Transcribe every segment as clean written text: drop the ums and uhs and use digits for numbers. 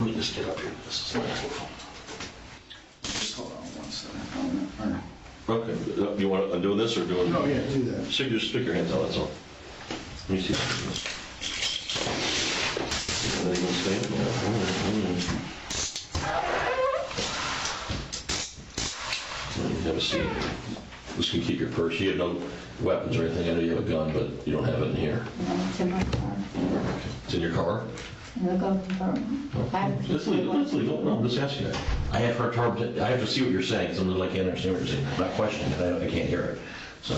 Let me just get up here. This is my microphone. Just hold on 1 second. Okay, you want to undo this or doing? No, yeah, do that. Stick your hands out, that's all. Let me see. Are they gonna stay? Have a seat. This can keep your purse. You have no weapons or anything. I know you have a gun, but you don't have it in here. No, it's in my car. It's in your car? In the glove compartment. It's legal, it's legal. No, I'm just asking you. I have to see what you're saying, sometimes I can't understand what you're saying. I'm not questioning it, I can't hear it. So.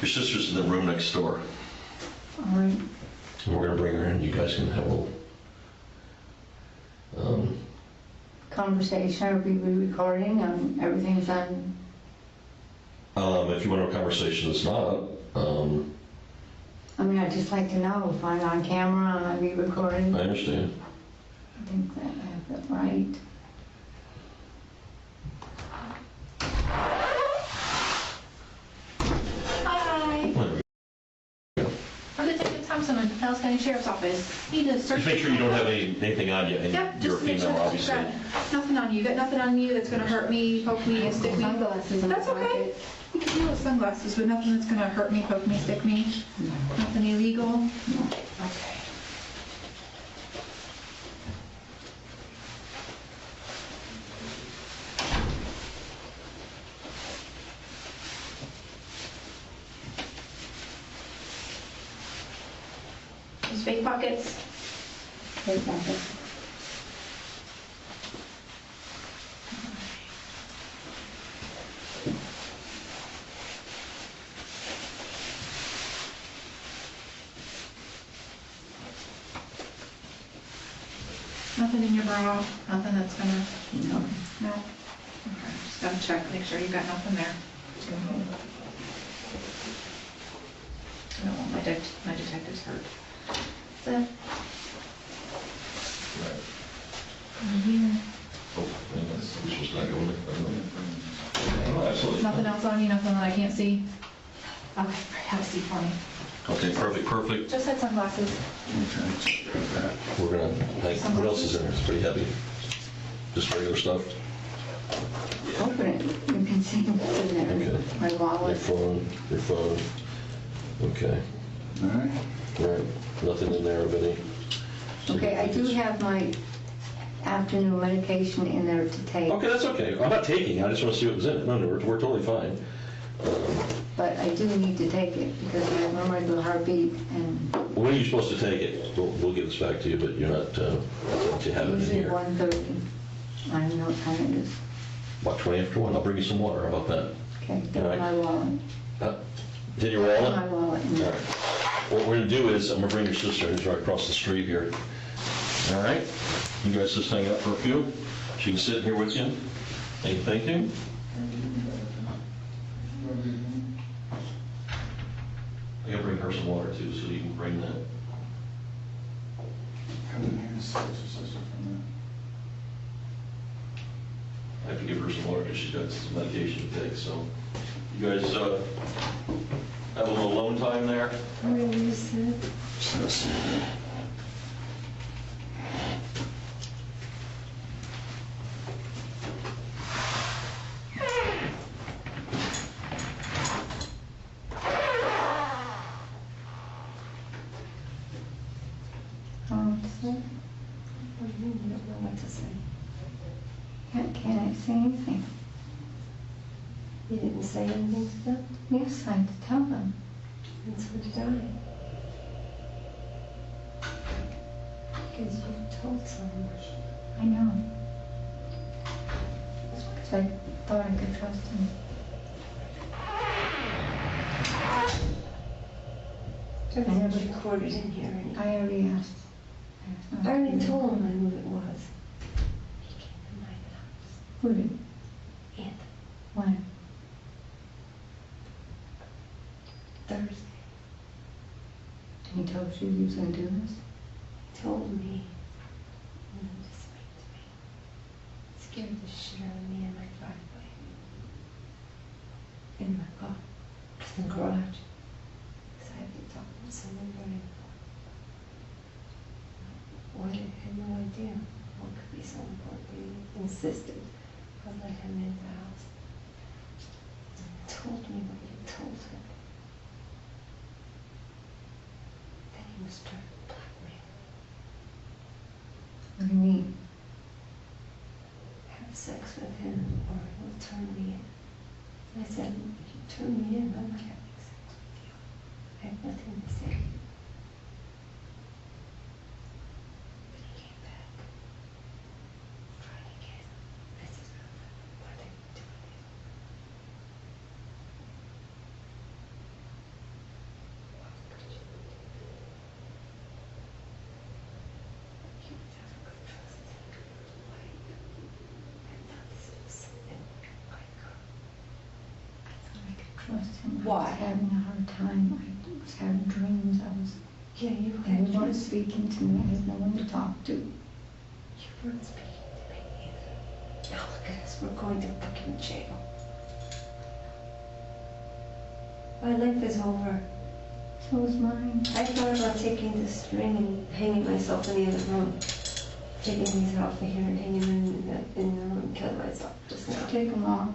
Your sister's in the room next door. All right. And we're gonna bring her in, you guys can have a little, Conversation, are we recording and everything's on? if you want to have a conversation that's not, I mean, I'd just like to know if I'm on camera and I'll be recording. I understand. I think that I have that right. Hi, I'm Detective Thompson with Dallas County Sheriff's Office. Need to search. Just make sure you don't have anything on you, and Yep, you're a just make sure female, that obviously. you've got nothing on you. Got nothing on you that's gonna hurt me, poke me, stick me. Sunglasses in my That's okay. pocket. You can deal with sunglasses, but nothing that's gonna hurt me, poke me, stick me. Nothing illegal. Okay. These fake pockets. Take that. Nothing in your bra, nothing that's gonna, No. no? Okay, just gotta check, make sure you got nothing there. I don't want my detectives hurt. That's it. Right. Right here. Oh, this was not going there. Oh, absolutely. Nothing else on you, nothing that I can't see? Okay, have a seat for me. Okay, perfect. Just had sunglasses. Okay, that. We're gonna, what else is in there? It's pretty heavy. Just regular stuff? Open it. You can see what's in there. Okay. My Your wallet. phone. Okay. All right. All right. Nothing in there of any. Okay, I do have my afternoon medication in there to take, Okay, that's okay. I'm not taking, I just want to see what was in it. No, we're totally fine. but I do need to take it because I have a regular heartbeat and When are you supposed to take it? We'll get this back to you, but you're not, you have it in usually here. 1:30. I don't know what time it is. About 20 after 1? I'll bring you some water. How about that? Okay, get All right. my wallet. Did your My wallet? wallet. All right. What we're gonna do is, I'm gonna bring your sister, who's right across the street here. All right? You guys just hang out for a few. She can sit here with you. Hey, thank you. I gotta bring her some water too, so you can bring that. Come in here and see what's your sister from I have to give her some water because she's got some medication to take, so. You guys, have a little alone time there? there. say anything to them? Yes, I had to tell them. And so did I. Because you told someone. I know. Because I thought I could trust him. Everything's recorded in here. And I already asked. I already told him who it was. He came to my house. Who did? Anthony. When? Thursday. And he told you he was going to do this? He told me. And then just speak to me. Scared the shit out of me in my driveway. In my car. In the garage. Because I had been talking to someone running. I had no idea what could be so important. He insisted I let him in the house. He told me what you told him. That he was trying to blackmail. What do you mean? Have sex with him or he'll turn me in. I said, if you turn me in, I'm not having sex with you. I have nothing to say. But he came back. Tried again. I said, what are you doing? Why could you? You would never could trust him. Why? I thought this was something I could. I thought I could trust him. Why? I was having a hard time. I was having dreams. Yeah, you They had weren't yours. speaking to me. I had no one to talk to. You weren't speaking to me either. Now look at us, we're going to fucking jail. My life is over. So was mine. I thought about taking this string and hanging myself in the other room. Taking these off of here and hanging them in the room and killing myself just now. Take them off.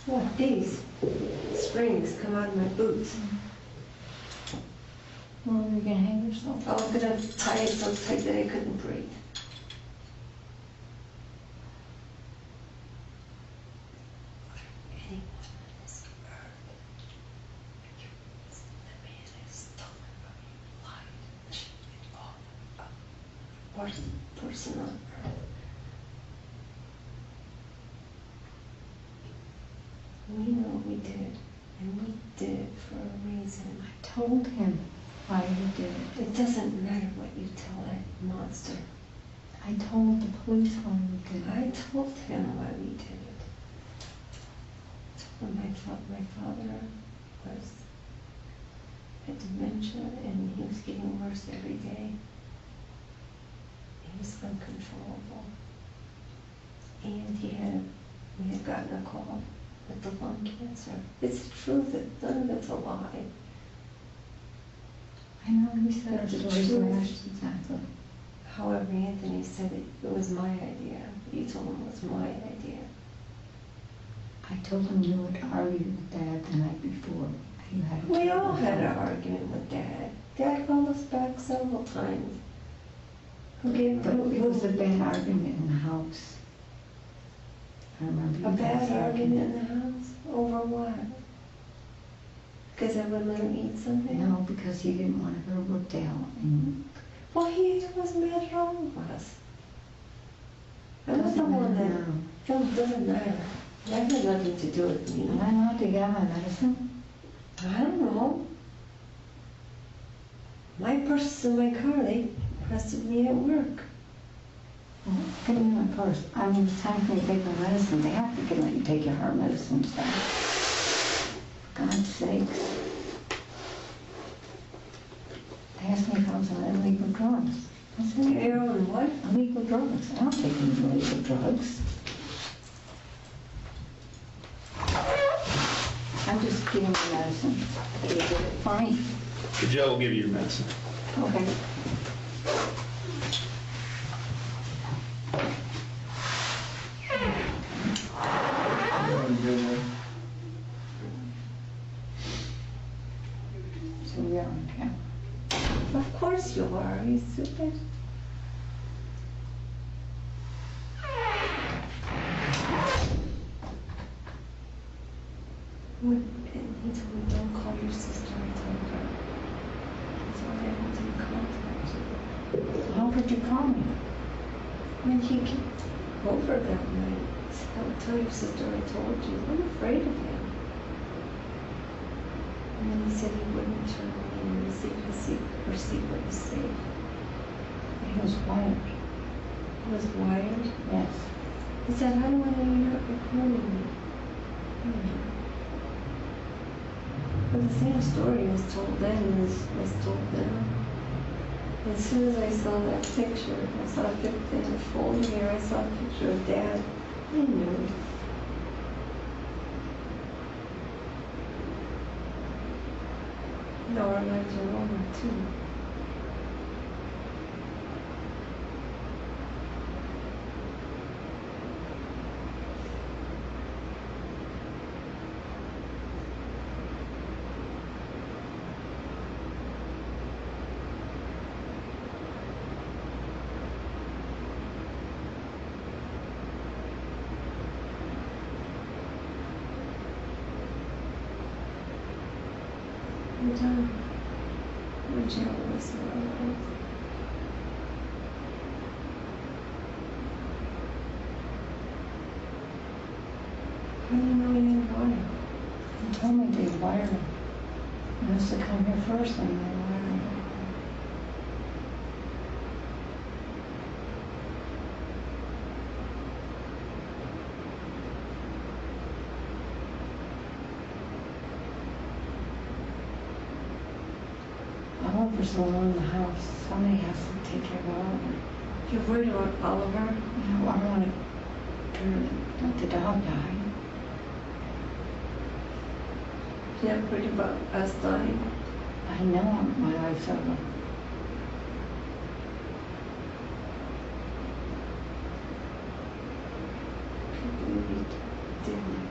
What? These springs come out of my boots. Where were you going to hang yourself? I was gonna tie it so tight that I couldn't breathe. Anyone on this earth, the man has stolen from you, lied, cheated on a worst person on earth. We know we did, and we did it for a reason. I told him why he did it. It doesn't matter what you tell that monster. I told the police why we did it. I told him why we did it. When my father was had dementia and he was getting worse every day. He was uncontrollable. And we had gotten a call with the lung cancer. It's true that none of it's a lie. I know he said That's the the stories truth. matched exactly. However, Anthony said it was my idea. You told him it was my idea. I told him you had argued with Dad the night before. You had a We all terrible had an fight. argument with Dad. Dad called us back several times. Who gave But it was a bad argument in the house. I remember a you bad guys argument arguing. in the house? Over what? Because I wouldn't let him eat something? No, because he didn't want to go to Brookdale. And Well, he was mad at all of us. I was the doesn't one matter that... now. It doesn't matter. That had nothing to do with me. Am I allowed to get my medicine? I don't know. My purse is in my car. They arrested me at work. Well, give me my purse. I mean, it's time for me to take my medicine. They have to let you take your heart medicine stuff. For God's sakes. They asked me if I was on illegal drugs. I said, Heroin what? illegal drugs. I don't take any illegal drugs. I'm just getting my medicine. They did it for me. The Joe will give you your medicine. Okay. So we are on camera. Of course you are. Are you stupid? And he told me, don't call your sister, I told her. So I didn't contact you. How could you call me? When he came over that night, he said, don't tell your sister I told you. I'm afraid of him. And then he said he wouldn't turn me in the secrecy or secret was safe. He was wired. He was wired. Yes. He said, how do I know you're not recording me? But the same story was told then was told now. As soon as I saw that picture, I saw a picture in the folder here, I saw a picture of Dad. I knew. Nora liked your mama too. And we're jealous of our lives. How do you know he had water? He told me they wired him. He has to come here first and they wired him. Oliver's the one in the house. Somebody has to take care of Oliver. You're worried about Oliver? You know, I don't want to let the dog die. You're not worried about us dying? I know my life's over. I can't believe you didn't.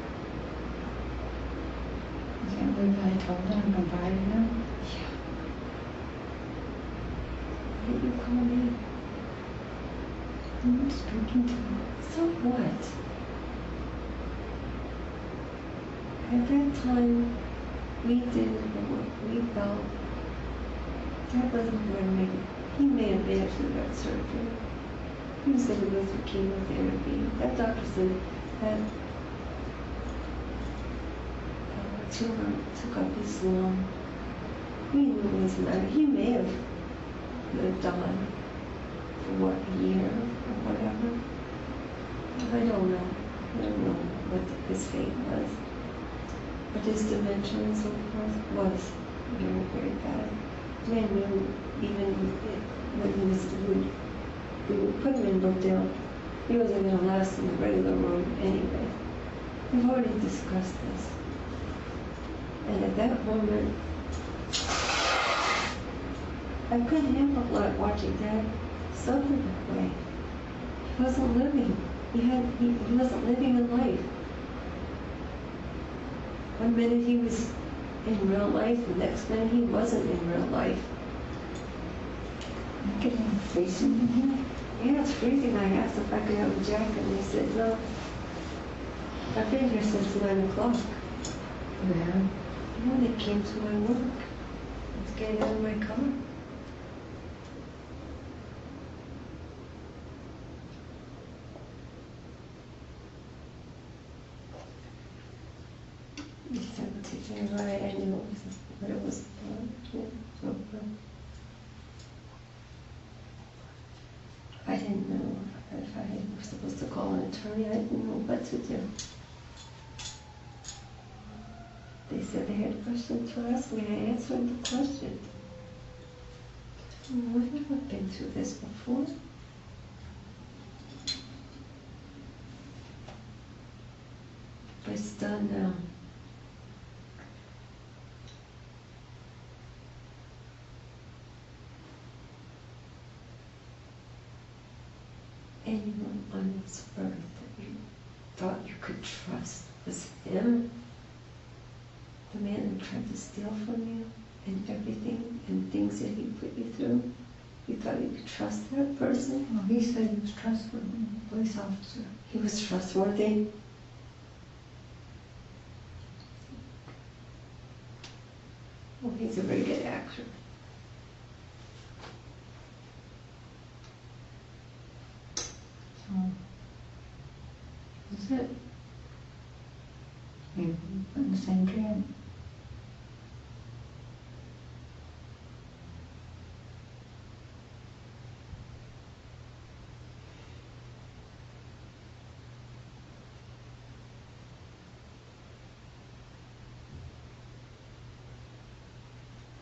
I can't believe I told him and confided in him. Yeah. Why did you call me? I'm speaking to him. So what? At that time, we did what we felt. That wasn't going to make it. He may have been through that surgery. He was going to go through chemotherapy. That doctor said that tumor took up his lung. We knew it was matter. He may have lived on for what, a year or whatever. I don't know. I don't know what his fate was. But his dementia and so forth was very, very bad. I knew even when we would put him in Brookdale, he wasn't going to last in the regular room anyway. We've already discussed this. And at that moment, I couldn't help but watching Dad suffer that way. He wasn't living. He wasn't living a life. One minute he was in real life, the next minute he wasn't in real life. I'm getting freezing in here. Yeah, it's freezing. I asked if I could have a jacket, and they said no. I've been here since 9 o'clock. Yeah. And then they came to my work. I was getting out of my car. He said, "We'll take care of it." I knew what it was about. Yeah, so, I didn't know if I was supposed to call an attorney. I didn't know what to do. They said they had a question to ask me. I answered the question. I've never been through this before. But it's done now. Anyone on this earth that you thought you could trust was him? The man that tried to steal from you and everything and things that he put you through? You thought you could trust that person? Well, he said he was trustworthy, police officer. He was trustworthy. Well, he's a very good actor. So, that's it. You put in the same can.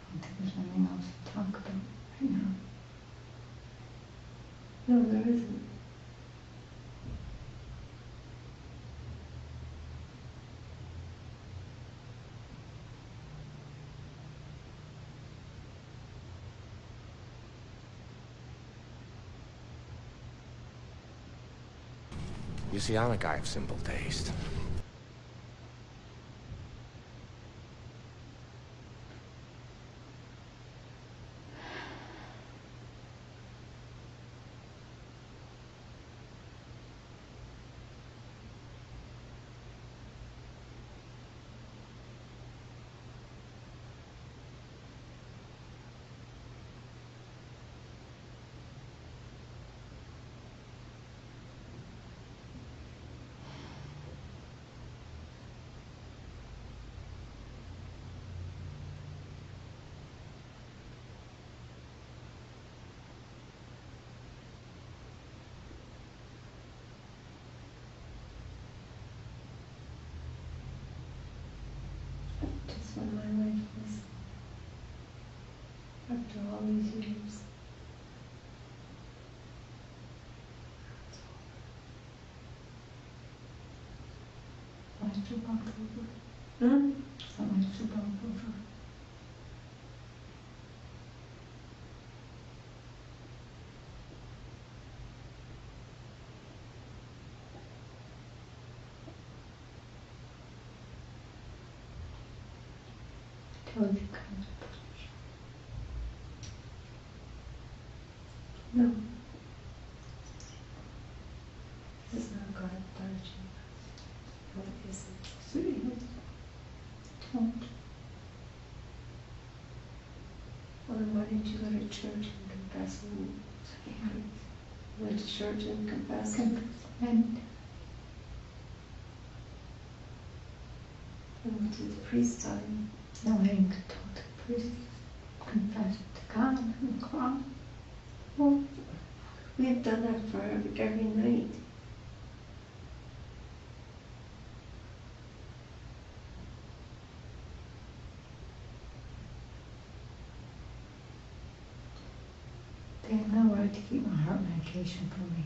I don't think there's anything else to talk about right now. No, there isn't. You see, I'm a guy of simple taste. Just when my life was, after all these years. Last two bucks over. Hmm? Something's two bucks over. Told you kind No. This is not God punishing us. No, it isn't. of told. Well, then why didn't you go to church and confess and went to church and confessed? And And went to the priest taught him. no, I didn't talk to the priest. Confessed to God on the cross. Well, we've done that for every night. They have no right to keep my heart medication from me.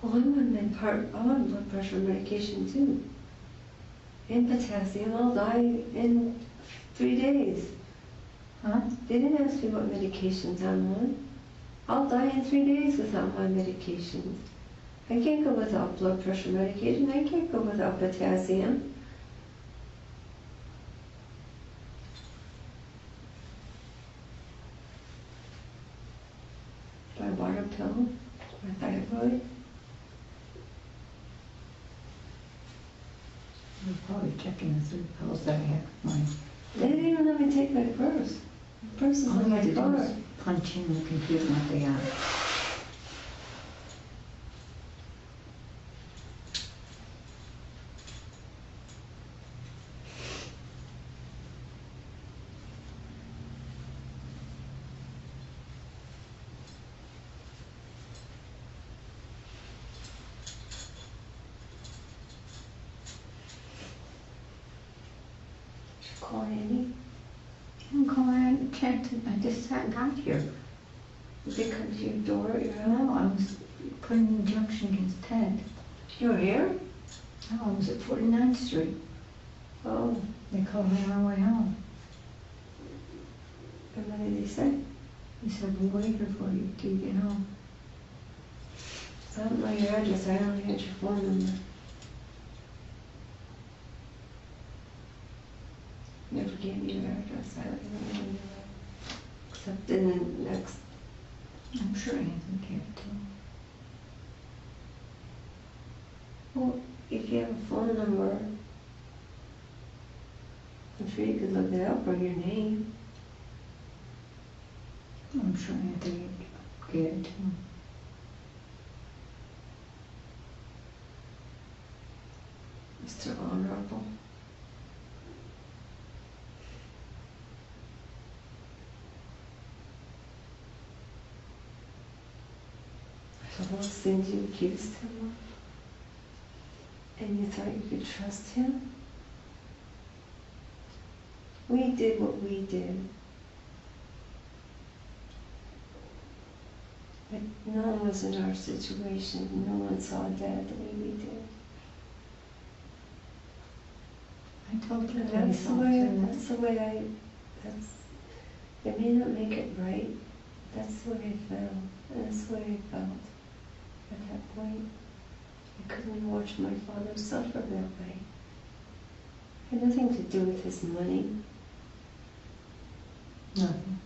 Well, I'm on blood pressure medication too. And potassium. I'll die in 3 days. Huh? They didn't ask me what medications I'm on. I'll die in 3 days without my medications. I can't go without blood pressure medication. I can't go without potassium. My water pill, my thyroid. You're probably checking the 3 pills that I have. Mine. They didn't even let me take my purse. My purse is All in I my had to do car. was punch in the computer what they are. Call Andy. I'm calling, checked, I just got here. Did they come to your door at your house? No, I was putting an injunction against Ted. You were here? No, I was at 49th Street. Oh, They called me on my way home. and what did they say? He said, we'll wait here for you till you get home. I don't know your address. I only had your phone number. Never gave me your address. I don't even know your except in the next. I'm sure Anthony gave it to him. Well, if you have a phone number I'm sure you could look it up or your name. I'm sure Anthony would get it to him. Mr. Honorable. For those things you accused him of, and you thought you could trust him? We did what we did. But no one was in our situation. No one saw Dad the way we did. I told you And that that's the way it may not make it right. That's the way I felt. And that's the way I felt at that point. I couldn't watch my father suffer that way. It had nothing to do with his money. Nothing.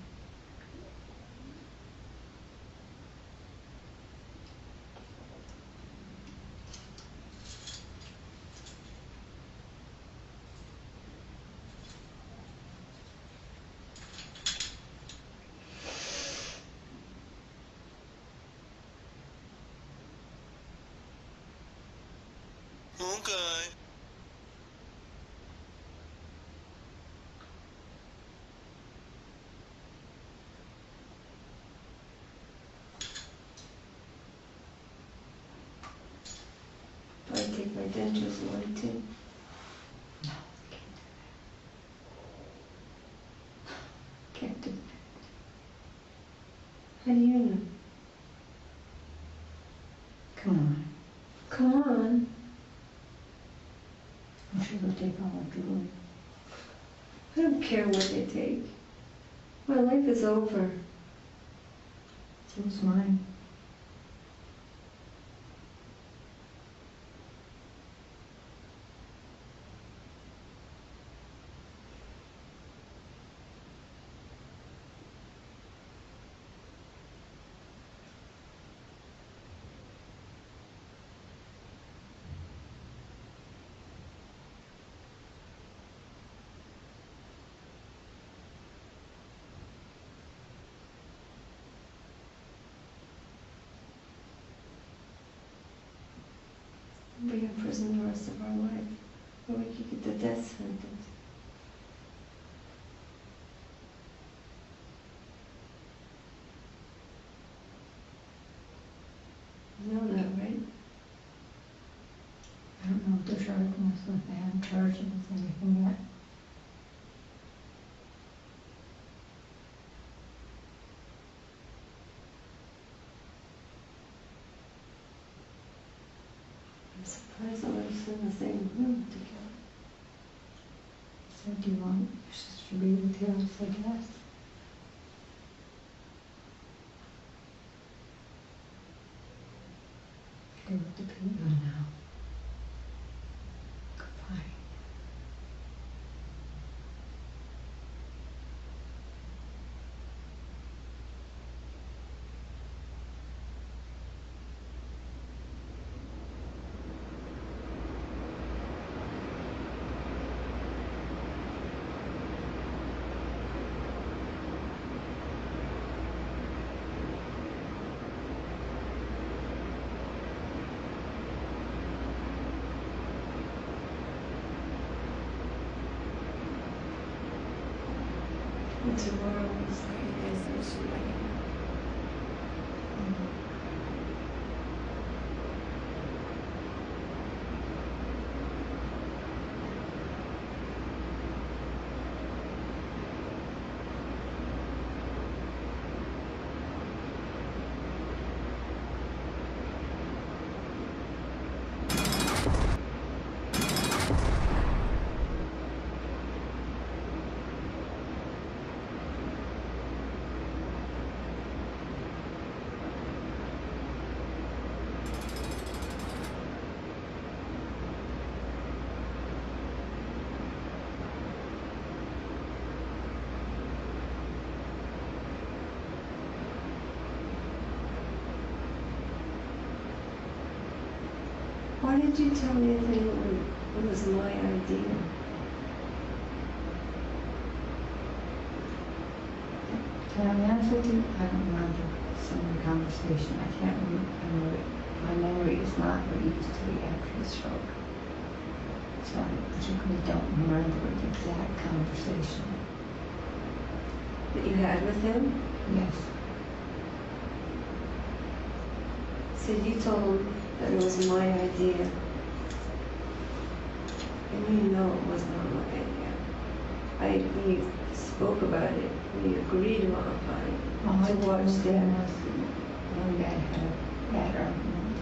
Okay. But I take my dentures away too. No, can't do that. How do you know? Come on. Come on. I'm sure they'll take all our jewelry. I don't care what they take. My life is over. So's mine. We'll be in prison the rest of our life. Or we could get the death sentence. You know that, right? I don't know what they're charging us with. They haven't charged us with anything yet. I'm surprised that we're in the same room together. So do you want your sister to be with you? I said yes. Go with the people now. Goodbye. And tomorrow is the anniversary. Why did you tell me that it was my idea? Can I be honest with you? I don't remember some of the conversation. I can't remember it. My memory is not what it used to be after the stroke. So I particularly don't remember the exact conversation. That you had with him? Yes. So you told him that it was my idea. And you know it was not my idea. We spoke about it. We agreed upon it. All I To told watch them that. was when Dad had a bad argument.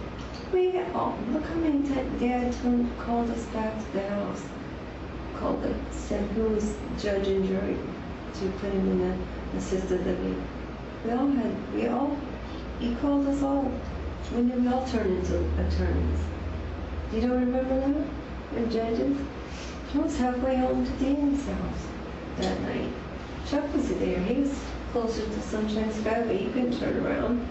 Look how many times Dad called us back to the house. Said who was judge and jury to put him in the assisted living. He called us all. When did we all turn into attorneys? You don't remember that? And judges? I was halfway home to Danny's house that night. Chuck was there. He was closer to Sunshine Sky, but he couldn't turn around.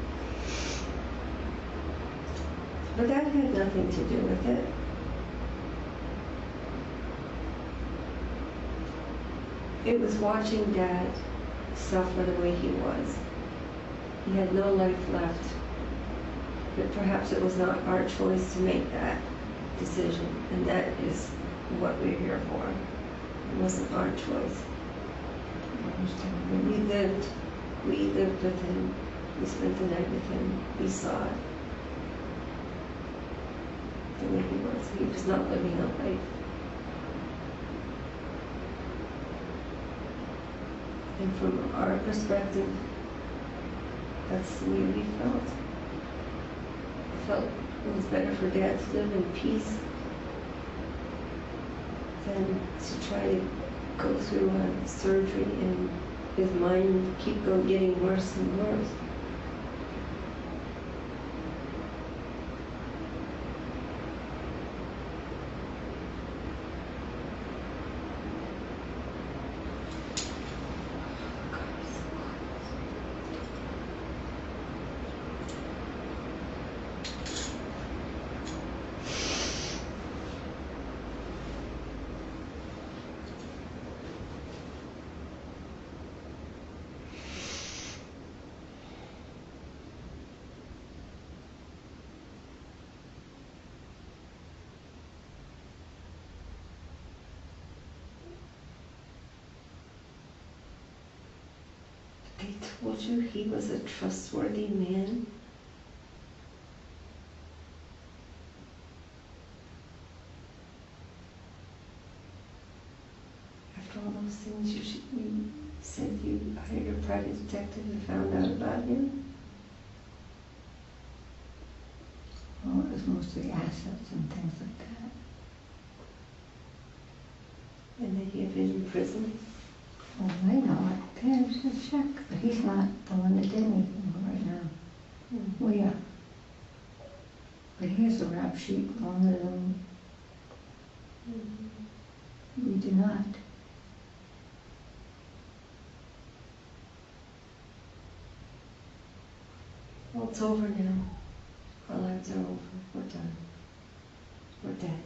But that had nothing to do with it. It was watching Dad suffer the way he was. He had no life left. But perhaps it was not our choice to make that decision, and that is what we're here for. It wasn't our choice. We lived with him. We spent the night with him. We saw it. The way he was. He was not living a life. And from our perspective, that's the way we felt. I felt it was better for Dad to live in peace than to try to go through a surgery and his mind keep getting worse and worse. They told you he was a trustworthy man? After all those things you said you hired a private detective and found out about him? Well, it was mostly assets and things like that. And that he had been in prison? Well, I know it. There's a check, but he's not the one that did anything right now. We are. But he has a rap sheet longer than we do not. Well, it's over now. Our lives are over. We're done. We're dead.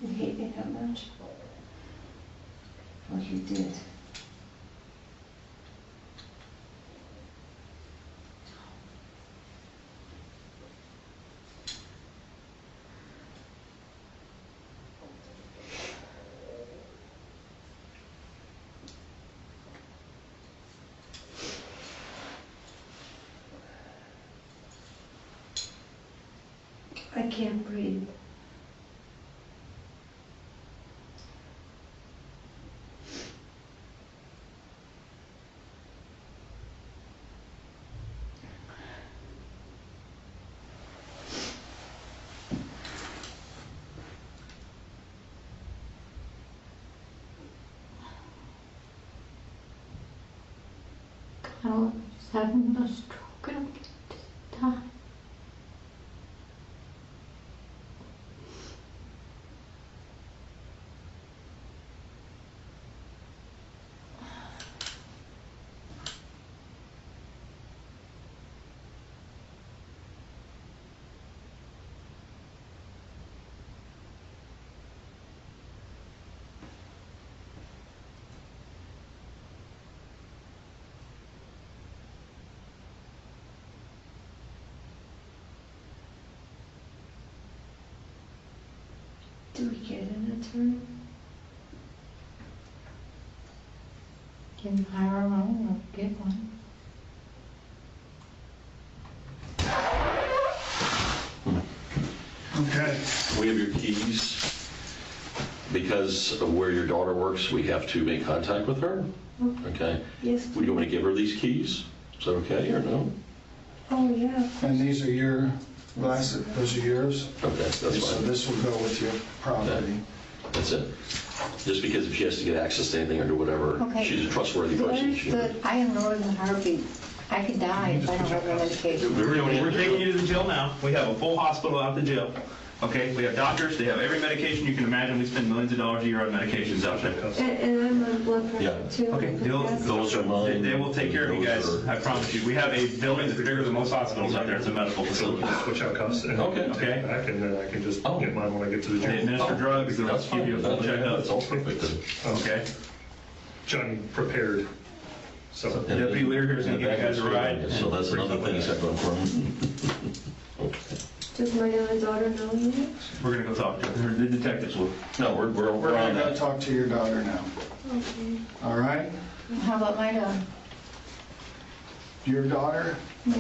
You hate me that much? what you did. I can't breathe. I was having a stroke and I'm getting to die. Do we get an attorney? Can hire our own or get one. Okay. We have your keys. Because of where your daughter works, we have to make contact with her. Okay? Yes. Would you want me to give her these keys? Is that okay or no? Oh, yeah. And these are your glasses, those are yours? Okay, that's So fine. this will go with your property. That's it. Just because if she has to get access to anything or do whatever, Okay. she's a trustworthy person. Where's the, I am Northern Heartbeat. I could die if I don't have the medication. We're taking you to the jail now. We have a full hospital out the jail. Okay, we have doctors, they have every medication you can imagine. We spend millions of dollars a year on medications out there. And I'm on blood pressure Yeah. too. Okay, Those are mine. they will take care of you guys, Those are- I promise you. We have a building that's bigger than most hospitals out there. It's a medical facility. Switch out cuffs and Okay. take it back, and then I can just Oh. get mine when I get to the They gym. administer drugs, they'll That's give you a full fine. That's all checkup. perfect then. Okay? Johnny prepared, so. Deputy Lear here is gonna give you guys a ride. So that's another thing he's got going for him. Does my other daughter know you? We're gonna go talk to her. The detectives will. No, we're We're on gonna that. talk to your daughter now, Okay. all right? How about my daughter? Your daughter? Yeah.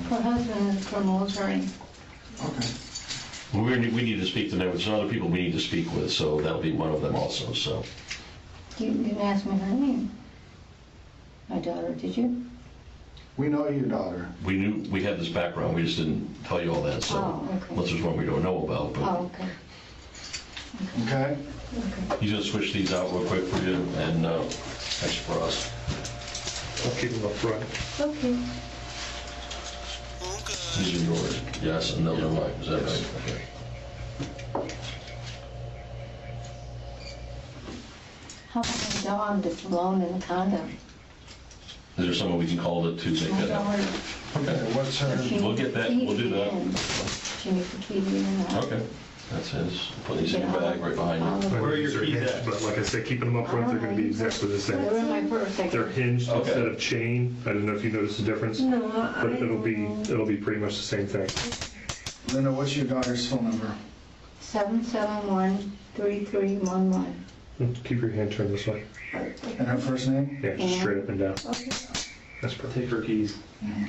Her husband is a criminal attorney. Okay. We need to speak to them. There's other people we need to speak with, so that'll be one of them also, so. You didn't ask me her name. My daughter, did you? We know your daughter. We knew, we had this background, we just didn't tell you all that, so. Oh, okay. Unless there's one we don't know about, but Oh, okay. Okay? he's gonna switch these out real quick for you and, actually for us. I'll keep them up front. Okay. Okay. These are yours, yes, and those are mine, is that right? Okay. How about my dog that's alone in the condo? Is there someone we can call to make My that? daughter, Okay, what's her? she We'll needs get the that, key we'll to do get that. in. She needs the key to get in and out. Okay, that's his. Put these in your bag right behind you. Where are your They're keys hinged, at? But like I said, keeping them up front, they're gonna be exactly the same. They're in my purse. I They're can- hinged Okay. instead of chain. I don't know if you noticed the difference, No, but it'll be pretty much the same thing. Linda, what's your daughter's phone number? 771-3311. Keep your hand turned this way. And her first name? Yeah, just straight up and down. Okay. That's perfect. Take her keys. And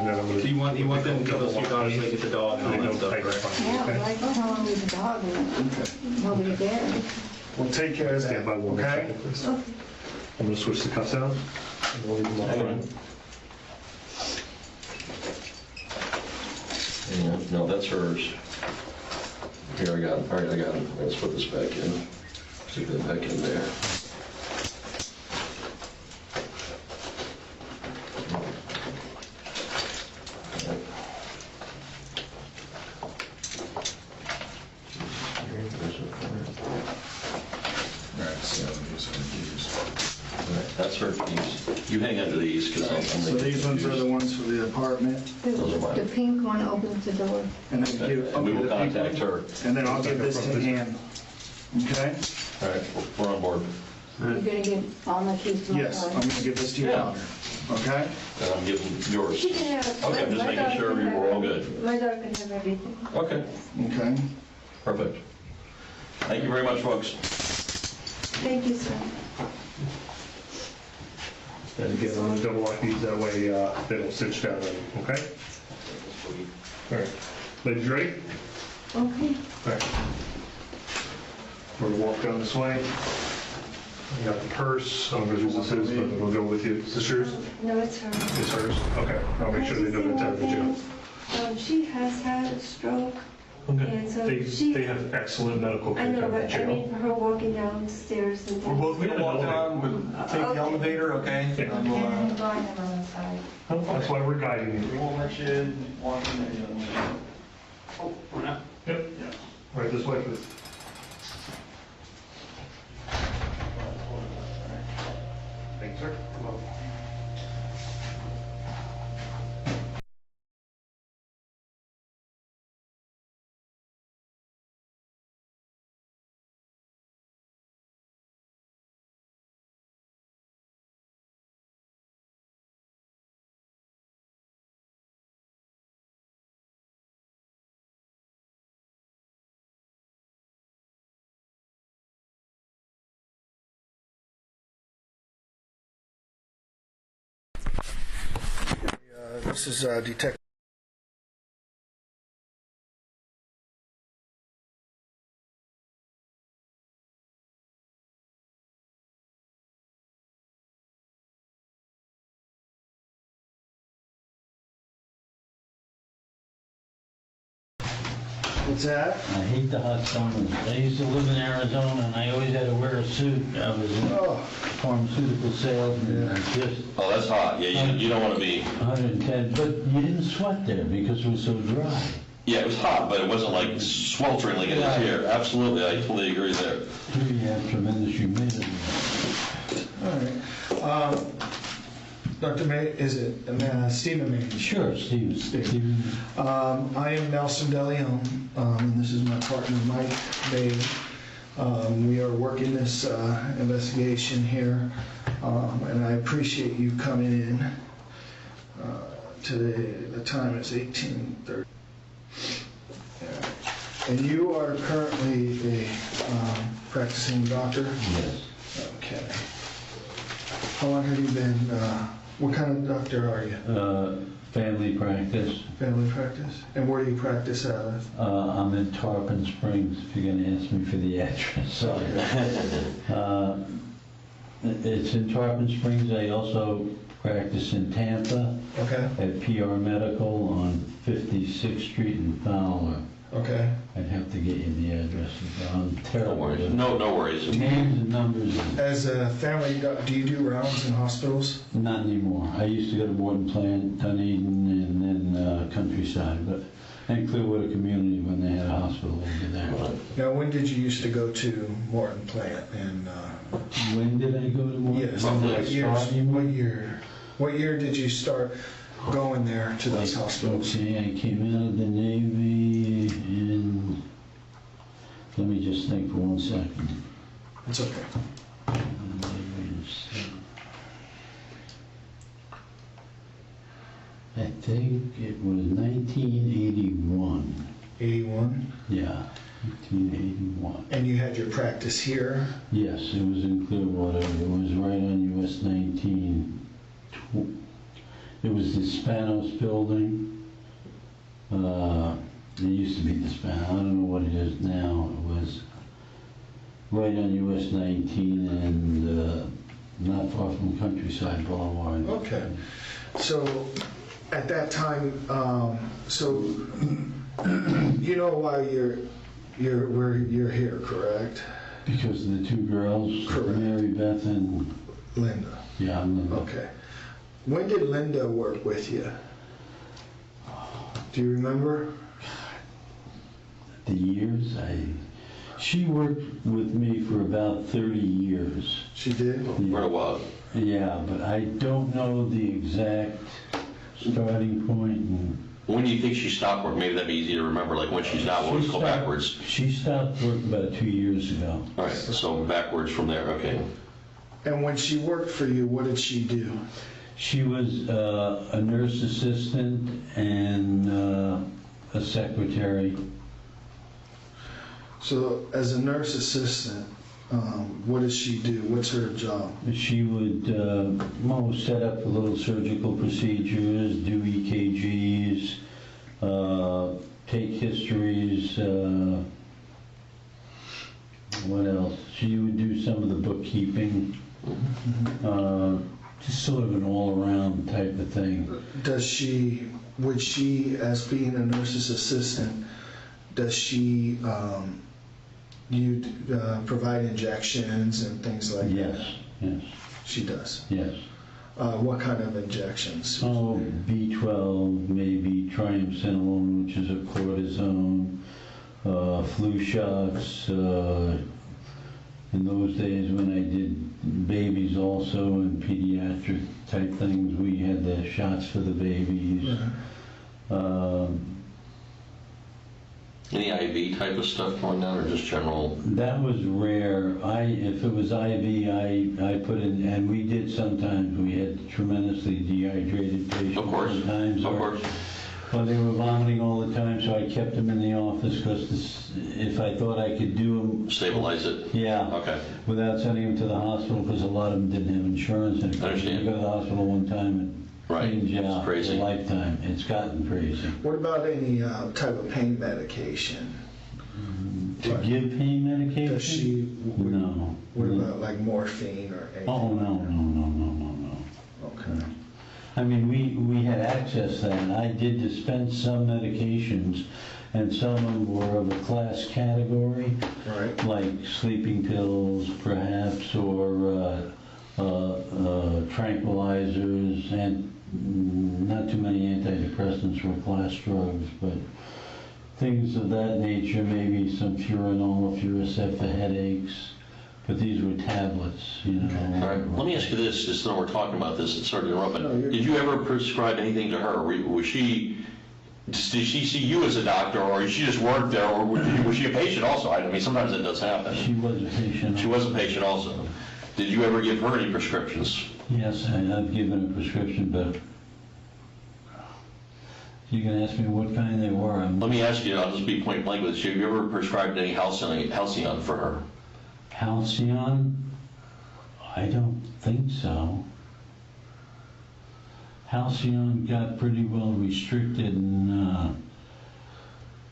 then I'm gonna. Do you want them to give those to your daughters so they get the dog and all that stuff, right? Yeah, but Okay. I can tell him he's a dog and nobody there. We'll take care of that, Stand by one more okay? second, please. Okay. I'm gonna switch the cuffs out. And we'll leave them up Hang on. front. Hang on. No, that's hers. Here, I got it. All right, I got it. Let's put this back in. Stick that back in there. Right, so these are these. All right, that's her keys. You hang on to these, because I'm So these ones are the ones for the apartment, Those are mine. The pink one opens the door. and then give, And we will okay, the pink contact one. her. And then I'll give this to Ann, okay? All right, we're on board. You're gonna give all my keys to my Yes, daughter? I'm gonna give this to your Yeah. daughter, okay? And I'm giving yours. She can have. Okay, I'm just my making daughter sure can have we're all everything. good. My daughter can have everything. Okay, Okay. perfect. Thank you very much, folks. Thank you, sir. And again, I'm gonna double lock these, that way they don't stitch down on you, okay? All right. Ladies ready? Okay. All right. We're gonna walk down this way. You got the purse. I don't know whose this is, but we'll go with you. Is this yours? No, it's her. It's hers? Okay. I'll make sure they don't attack the jail. She has had a stroke, Okay. and so They she, have excellent medical I care know, down at but the I jail. mean, for her walking downstairs and We're things. both gonna walk down, we'll take the elevator, okay? Yeah. And we'll, And blind them on the side. That's why we're guiding you. we won't let you walk in there, you know. Oh, we're not? Yep. Yeah. Right this way, please. Thanks, sir. Come on. This is Detective. What's that? I hate the hot summers. I used to live in Arizona and I always had to wear a suit. I was in Oh, pharmaceutical sales and just Oh, that's hot. Yeah, you don't want to be, 110, but you didn't sweat there because it was so dry. yeah, it was hot, but it wasn't like sweltering like it is here. Absolutely, I totally agree there. Here you have tremendous humidity. all right. Dr. May, is it Stephen May? Sure, Steve. I am Nelson DeLeon, and this is my partner, Mike May. We are working this investigation here, and I appreciate you coming in. Today, the time is 18:30. And you are currently a practicing doctor? Yes. Okay. How long have you been, what kind of doctor are you? Family practice. Family practice? And where do you practice out of? I'm in Tarpon Springs, if you're going to ask me for the address. It's in Tarpon Springs. I also practice in Tampa Okay, at PR Medical on 56th Street in Fowler. okay. I'd have to get you the address. I'm No terrible. worries. with No worries. names and numbers. As a family doc, do you do rounds in hospitals? Not anymore. I used to go to Morton Plant, Dunedin, and then Countryside, but and Clearwater Community when they had a hospital over there. Now, when did you used to go to Morton Plant? And When did I go to Morton? yes, When did I what years? start, you mean? What year? What year did you start going there to those hospitals? Okay, I came out of the Navy in, let me just think for 1 second. It's okay. I think it was 1981. 81. Yeah, 1981. And you had your practice here? Yes, it was in Clearwater. It was right on US 19. It was the Spanos building. It used to be the Spanos. I don't know what it is now. It was right on US 19 and not far from Countryside Boulevard. Okay. So at that time, so you know why you're here, correct? Because of the two girls, Correct. Mary-Beth and, Linda. yeah, Linda. Okay. When did Linda work with you? Do you remember? The years, she worked with me for about 30 years. She did? Quite a while. Yeah, but I don't know the exact starting point. And When do you think she stopped work? Maybe that'd be easy to remember, like when she's not, what was called backwards. She stopped work about 2 years ago. All right, so backwards from there, okay. And when she worked for you, what did she do? She was a nurse assistant and a secretary. So as a nurse assistant, what does she do? What's her job? She would set up little surgical procedures, do EKGs, take histories. What else? She would do some of the bookkeeping. Just sort of an all-around type of thing. Would she, as being a nurse's assistant, does she provide injections and things like that? Yes. She does? Yes. What kind of injections? Oh, B12, maybe triamcinolone, which is a cortisone, flu shots. In those days when I did babies also and pediatric type things, we had the shots for the babies. Any IV type of stuff going on, or just general? That was rare. If it was IV, I put in, and we did sometimes. We had tremendously dehydrated patients. Of course, sometimes, of course. Well, they were vomiting all the time, so I kept them in the office because if I thought I could do them... Stabilize it? Yeah. Okay. Without sending them to the hospital, because a lot of them didn't have insurance. And I understand. You go to the hospital one time and cleans you out for a lifetime. It's gotten crazy. What about any type of pain medication? To give pain medication? Does she... No. What about like morphine or anything? Oh, no. Okay. I mean, we had access then. I did dispense some medications, and some of them were of a class category, Right. like sleeping pills, perhaps, or tranquilizers, and not too many antidepressants were class drugs, but things of that nature, maybe some Furanol, Furacet for headaches. But these were tablets, you know. All right, let me ask you this, just though we're talking about this, and sorry to interrupt, but did you ever prescribe anything to her? Did she see you as a doctor, or she just worked there, or was she a patient also? I mean, sometimes it does happen. She was a patient. She was a patient also. Did you ever give her any prescriptions? Yes, I've given a prescription, but you can ask me what kind they were. Let me ask you, I'll just be point blank with you. Have you ever prescribed any Halcyon for her? Halcyon? I don't think so. Halcyon got pretty well restricted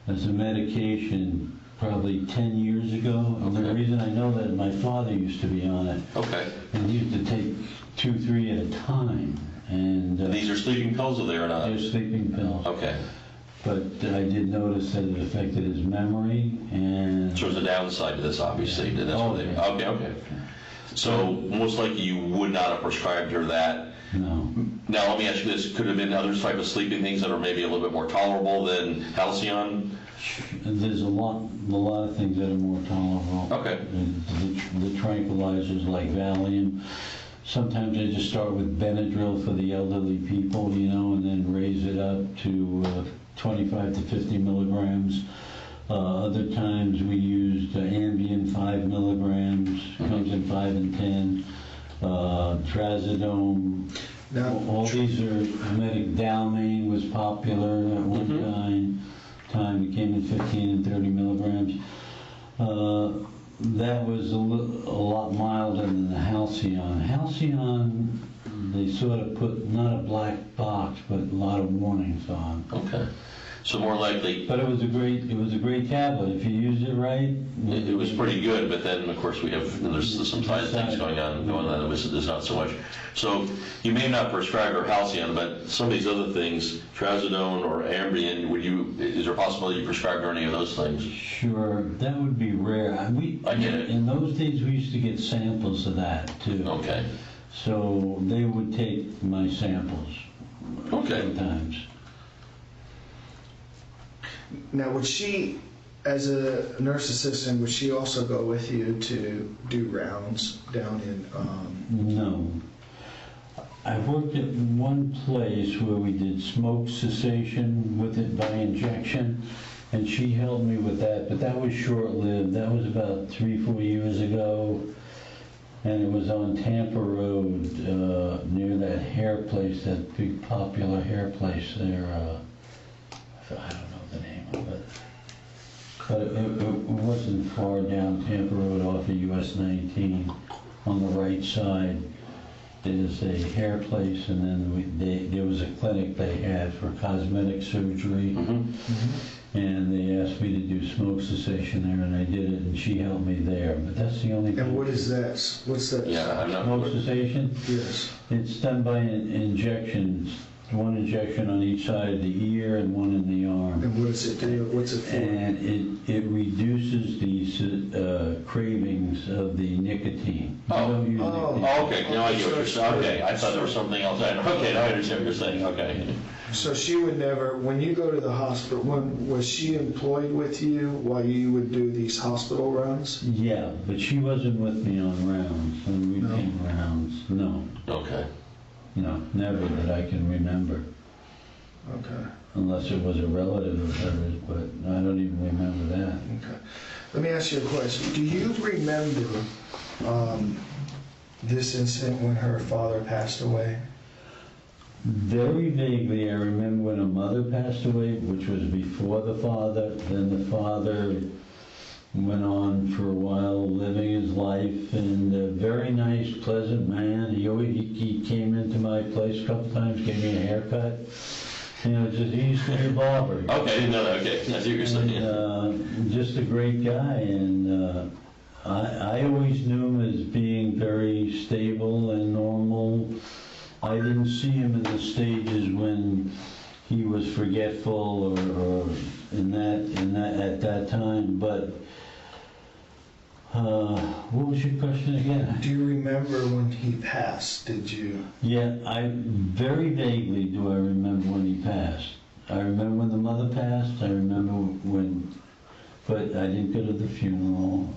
as a medication probably 10 years ago. And the reason I know that, my father used to be on it. Okay. And he used to take 2, 3 at a time. And these are sleeping pills, or they are not? They're sleeping pills. Okay. But I did notice that it affected his memory, and... So there's a downside to this, obviously. That's what they... Okay. So most likely you would not have prescribed her that. No. Now let me ask you this: could have been other type of sleeping things that are maybe a little bit more tolerable than Halcyon? There's a lot of things that are more tolerable. Okay. The tranquilizers like Valium. Sometimes I just start with Benadryl for the elderly people, you know, and then raise it up to 25 to 50 milligrams. Other times we used Ambien 5 milligrams, comes in 5 and 10. Trazodone. Now, all these are Dalmane was popular at one time. It came in 15 and 30 milligrams. That was a lot milder than the Halcyon. Halcyon, they sort of put not a black box, but a lot of warnings on. Okay. So more likely... But it was a great tablet. If you used it right... It was pretty good, but then, of course, there's some side things going on that there's not so much. So you may not prescribe her Halcyon, but some of these other things, Trazodone or Ambien, is there a possibility you prescribed her any of those things? Sure, that would be rare. I get it. In those days, we used to get samples of that, too. Okay. So they would take my samples. Okay. Sometimes. Now, would she, as a nurse assistant, would she also go with you to do rounds down in... No. I worked at one place where we did smoke cessation with it by injection, and she helped me with that, but that was short-lived. That was about 3-4 years ago, and it was on Tampa Road, near that hair place, that big popular hair place there. I don't know the name of it. But it wasn't far down Tampa Road off of US 19 on the right side. There's a hair place, and then there was a clinic they had for cosmetic surgery, and they asked me to do smoke cessation there, and I did it, and she helped me there. But that's the only thing. And what is that? What's that? Yeah, I'm not. Smoke cessation? Yes. It's done by injections. One injection on each side of the ear and one in the arm. And what does it do? What's it for? And it reduces these cravings of the nicotine. You don't use nicotine. Oh, okay, now I get what you're saying. Okay, I thought there was something else. Okay, now I understand what you're saying, okay. So she would never, when you go to the hospital, was she employed with you while you would do these hospital runs? Yeah, but she wasn't with me on rounds, on routine rounds. No, Okay. no, never that I can remember. Okay. Unless it was a relative of hers, but I don't even remember that. Okay. Let me ask you a question. Do you remember this incident when her father passed away? Very vaguely, I remember when her mother passed away, which was before the father. Then the father went on for a while living his life, and a very nice, pleasant man. He came into my place a couple times, gave me a haircut. You know, just he used to be a barber. Okay, I didn't know that, okay, I see what you're saying. And, just a great guy, and I always knew him as being very stable and normal. I didn't see him in the stages when he was forgetful or at that time. But what was your question again? Do you remember when he passed? Did you? Yeah, I very vaguely do I remember when he passed. I remember when the mother passed. I remember when, but I didn't go to the funeral.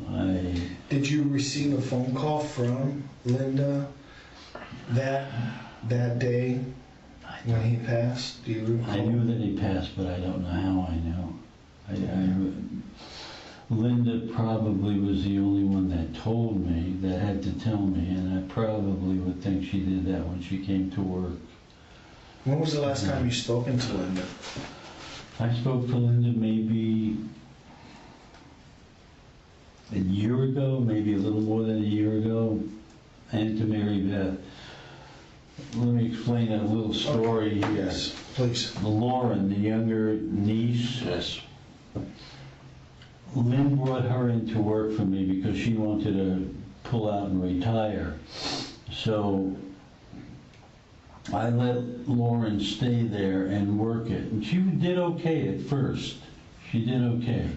Did you receive a phone call from Linda that day when he passed? Do you recall? I knew that he passed, but I don't know how I knew. Linda probably was the only one that told me, that had to tell me, and I probably would think she did that when she came to work. When was the last time you spoken to Linda? I spoke to Linda maybe a year ago, maybe a little more than a year ago, and to Mary-Beth. Let me explain a little story here. Yes, please. Lauren, the younger niece. Yes. Lynn brought her into work for me because she wanted to pull out and retire. So I let Lauren stay there and work it. And she did okay at first. She did okay.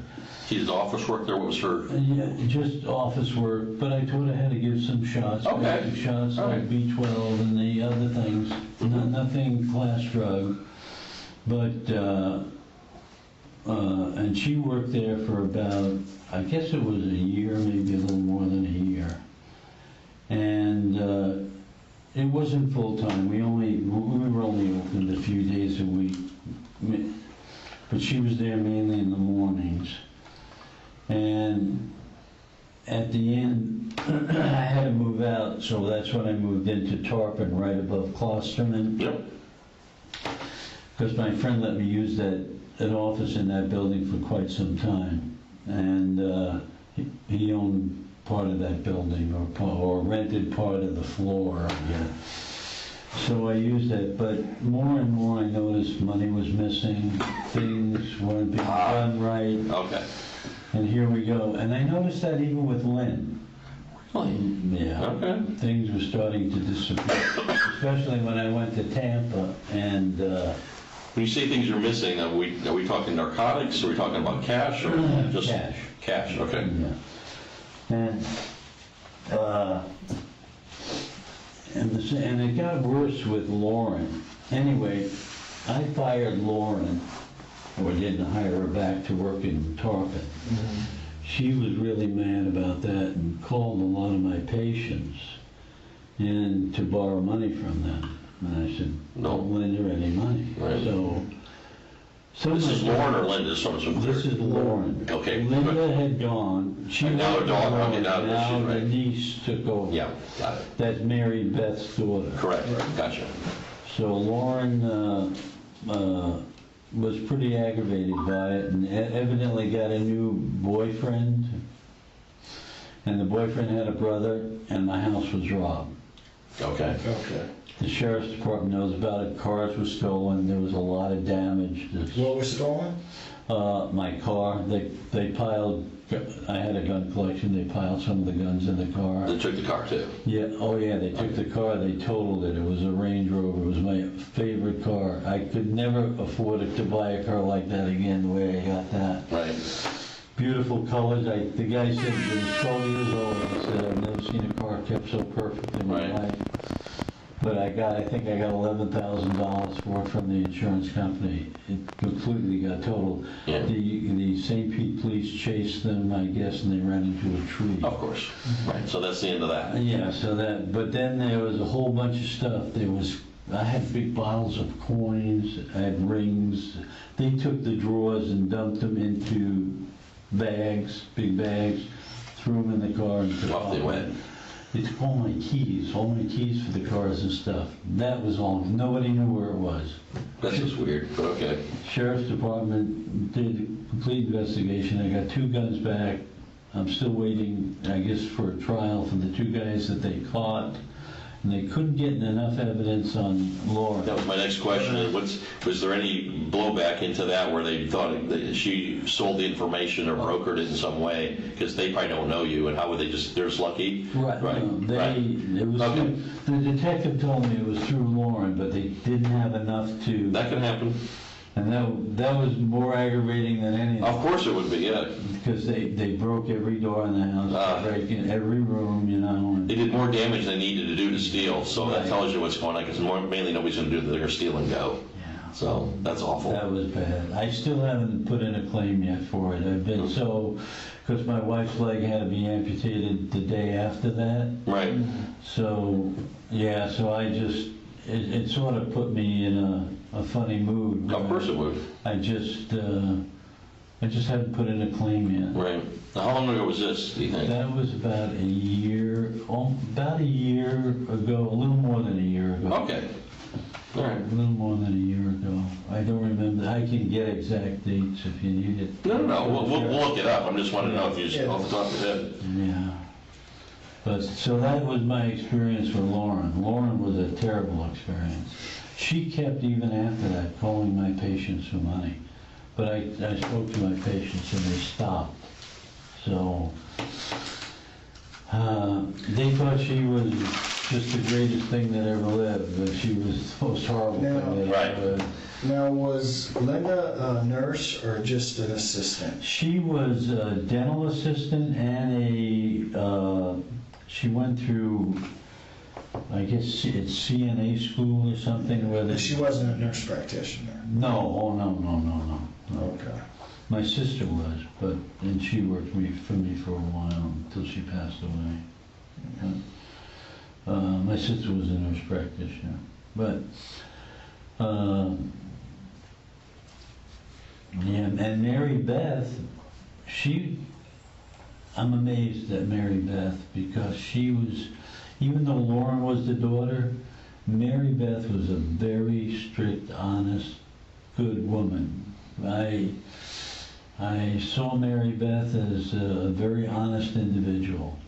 She did office work there, what was her? Yeah, just office work, but I taught her how to give some shots. Okay. Basic shots All like right. B12 and the other things. Nothing class drug. But, and she worked there for about, I guess it was a year, maybe a little more than a year. And it wasn't full-time. We were only open a few days a week. But she was there mainly in the mornings. And at the end, I had to move out, so that's when I moved into Tarpon, right above Klosterman. Yep. Because my friend let me use an office in that building for quite some time. And he owned part of that building, or rented part of the floor. Yeah. So I used that, but more and more I noticed money was missing, things weren't being done right. Okay. And here we go. And I noticed that even with Lynn. Really? Yeah. Okay. Things were starting to disappear, especially when I went to Tampa. And When you say things are missing, are we talking narcotics? Are we talking about cash or just? Cash. Cash, okay. Yeah. And it got worse with Lauren. Anyway, I fired Lauren, or didn't hire her back to work in Tarpon. She was really mad about that and called a lot of my patients. and to borrow money from them. And I said, No. don't lend her any money. Right. So This is Lauren or Linda, so it's clear. this is Lauren. Okay. Linda had gone. She And now was a daughter, okay, gone. now she's the right. niece took over. Yeah, got it. That's Mary-Beth's daughter. Correct, gotcha. So Lauren was pretty aggravated by it and evidently got a new boyfriend. And the boyfriend had a brother, and my house was robbed. Okay. Okay. The sheriff's department knows about it. Cars were stolen. There was a lot of damage. What was stolen? My car, they piled, I had a gun collection, they piled some of the guns in the car. They took the car too. Yeah, oh yeah, they took the car, they totaled it. It was a Range Rover. It was my favorite car. I could never afford to buy a car like that again, the way I got that. Right. Beautiful colors. The guy said he was 12 years old. I said, I've never seen a car kept so perfect in my Right. life. But I think I got $11,000 for it from the insurance company. It completely got totaled. Yeah. The St. Pete police chased them, I guess, and they ran into a tree. Of course. Right. So that's the end of that. Yeah, but then there was a whole bunch of stuff. I had big bottles of coins, I had rings. They took the drawers and dumped them into bags, big bags, threw them in the car and took Off they went. They took all my keys for the cars and stuff. That was all. Nobody knew where it was. That's just weird, but okay. Sheriff's Department did a complete investigation. I got 2 guns back. I'm still waiting, I guess, for a trial for the 2 guys that they caught. And they couldn't get enough evidence on Lauren. That was my next question. Was there any blowback into that where they thought that she sold the information or brokered it in some way? Because they probably don't know you, and how would they they're just lucky? Right. Right. No, it was Okay. the detective told me it was through Lauren, but they didn't have enough to. That can happen. And that was more aggravating than anything. Of course it would be, yeah. Because they broke every door in the house, break in every room, you know. And They did more damage than they needed to do to steal, so that Right. tells you what's going on, because mainly nobody's going to do that. They're going to steal and go. yeah, So that's awful. that was bad. I still haven't put in a claim yet for it. I've been because my wife's leg had to be amputated the day after that. Right. So, yeah, so it sort of put me in a funny mood. Of course it would. I just haven't put in a claim yet. Right. Now, how long ago was this, do you think? That was about a year ago, a little more than a year ago. Okay. All right. A little more than a year ago. I don't remember. I can get exact dates if you need it. No. We'll look it up. I'm just wanting to know if you just off the top of your head. Yeah. But so that was my experience with Lauren. Lauren was a terrible experience. She kept, even after that, calling my patients for money. But I spoke to my patients and they stopped. So they thought she was just the greatest thing that ever lived, but she was the most horrible thing that ever lived. Now, was Linda a nurse or just an assistant? She was a dental assistant and she went through, I guess it's CNA school or something where they... She wasn't a nurse practitioner? No, no. Okay. My sister was, and she worked for me for a while until she passed away. My sister was a nurse practitioner, but and Mary-Beth, I'm amazed at Mary-Beth because she was, even though Lauren was the daughter, Mary-Beth was a very strict, honest, good woman. I saw Mary-Beth as a very honest individual.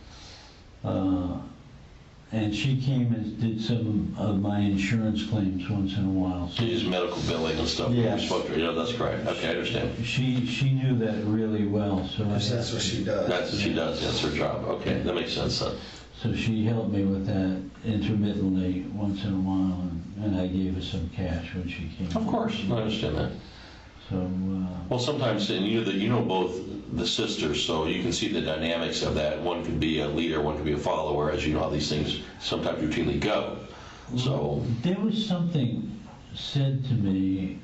And she came and did some of my insurance claims once in a while. She does medical billing and stuff. Yes. You spoke to her. Yeah, that's correct. Okay, I understand. She knew that really well. So That's what she does. That's what she does. That's her job. Okay, that makes sense then. So she helped me with that intermittently once in a while, and I gave her some cash when she came. Of course, I understand that. So, Well, sometimes, and you know both the sisters, so you can see the dynamics of that. One could be a leader, one could be a follower, as you know how these things sometimes routinely go. So there was something said to me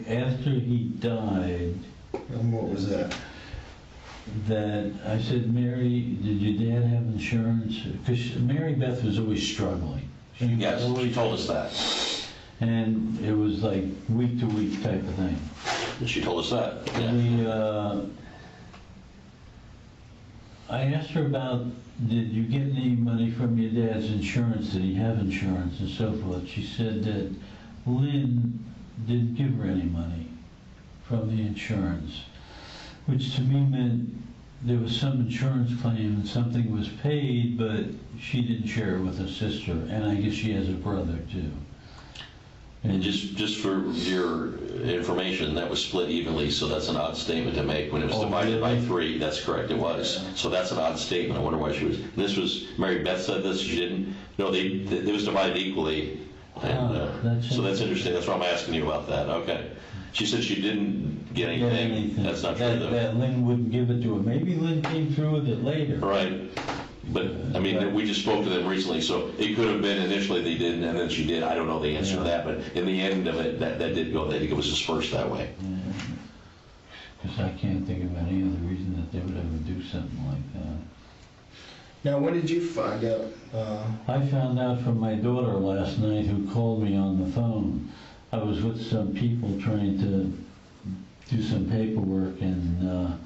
after he died. And what was that? that I said, Mary, did your dad have insurance? Because Mary-Beth was always struggling. Yes, always, she told us that. and it was like week to week type of thing. She told us that. Yeah. I asked her about, did you get any money from your dad's insurance? Did he have insurance and so forth? She said that Lynn didn't give her any money from the insurance, which to me meant there was some insurance claim and something was paid, but she didn't share it with her sister, and I guess she has a brother too. And just for your information, that was split evenly, so that's an odd statement to make. When it was divided by 3, that's correct, it was. Yeah. So that's an odd statement. I wonder why she was. This was, Mary-Beth said this, she didn't. No, it was divided equally. And, so that's interesting. That's why I'm asking you about that. Okay. She said she didn't get anything. That's not true, though. That Lynn wouldn't give it to her. Maybe Lynn came through with it later. Right. But, I mean, we just spoke to them recently, so it could have been initially they didn't, and then she did. I don't know the answer to that, but in the end of it, that did go. I think it was dispersed that way. Because I can't think of any other reason that they would ever do something like that. Now, when did you find out? I found out from my daughter last night, who called me on the phone. I was with some people trying to do some paperwork, and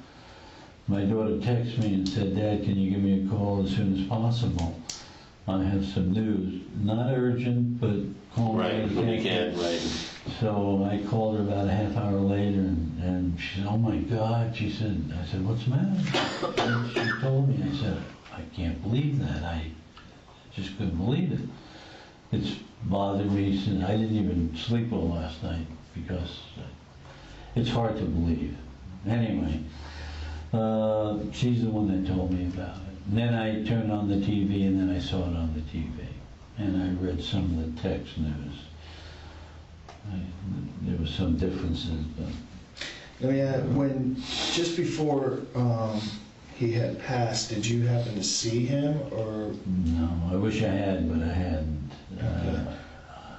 my daughter texted me and said, Dad, can you give me a call as soon as possible? I have some news. Not urgent, but call me when you can. Right. So I called her about a half hour later, and she said, oh my God. I said, what's the matter? And she told me. I said, I can't believe that. I just couldn't believe it. It's bothered me since I didn't even sleep well last night, because it's hard to believe. Anyway. She's the one that told me about it. And then I turned on the TV, and then I saw it on the TV. And I read some of the text news. There was some differences, but... when, just before he had passed, did you happen to see him, or? No, I wish I had, but I hadn't.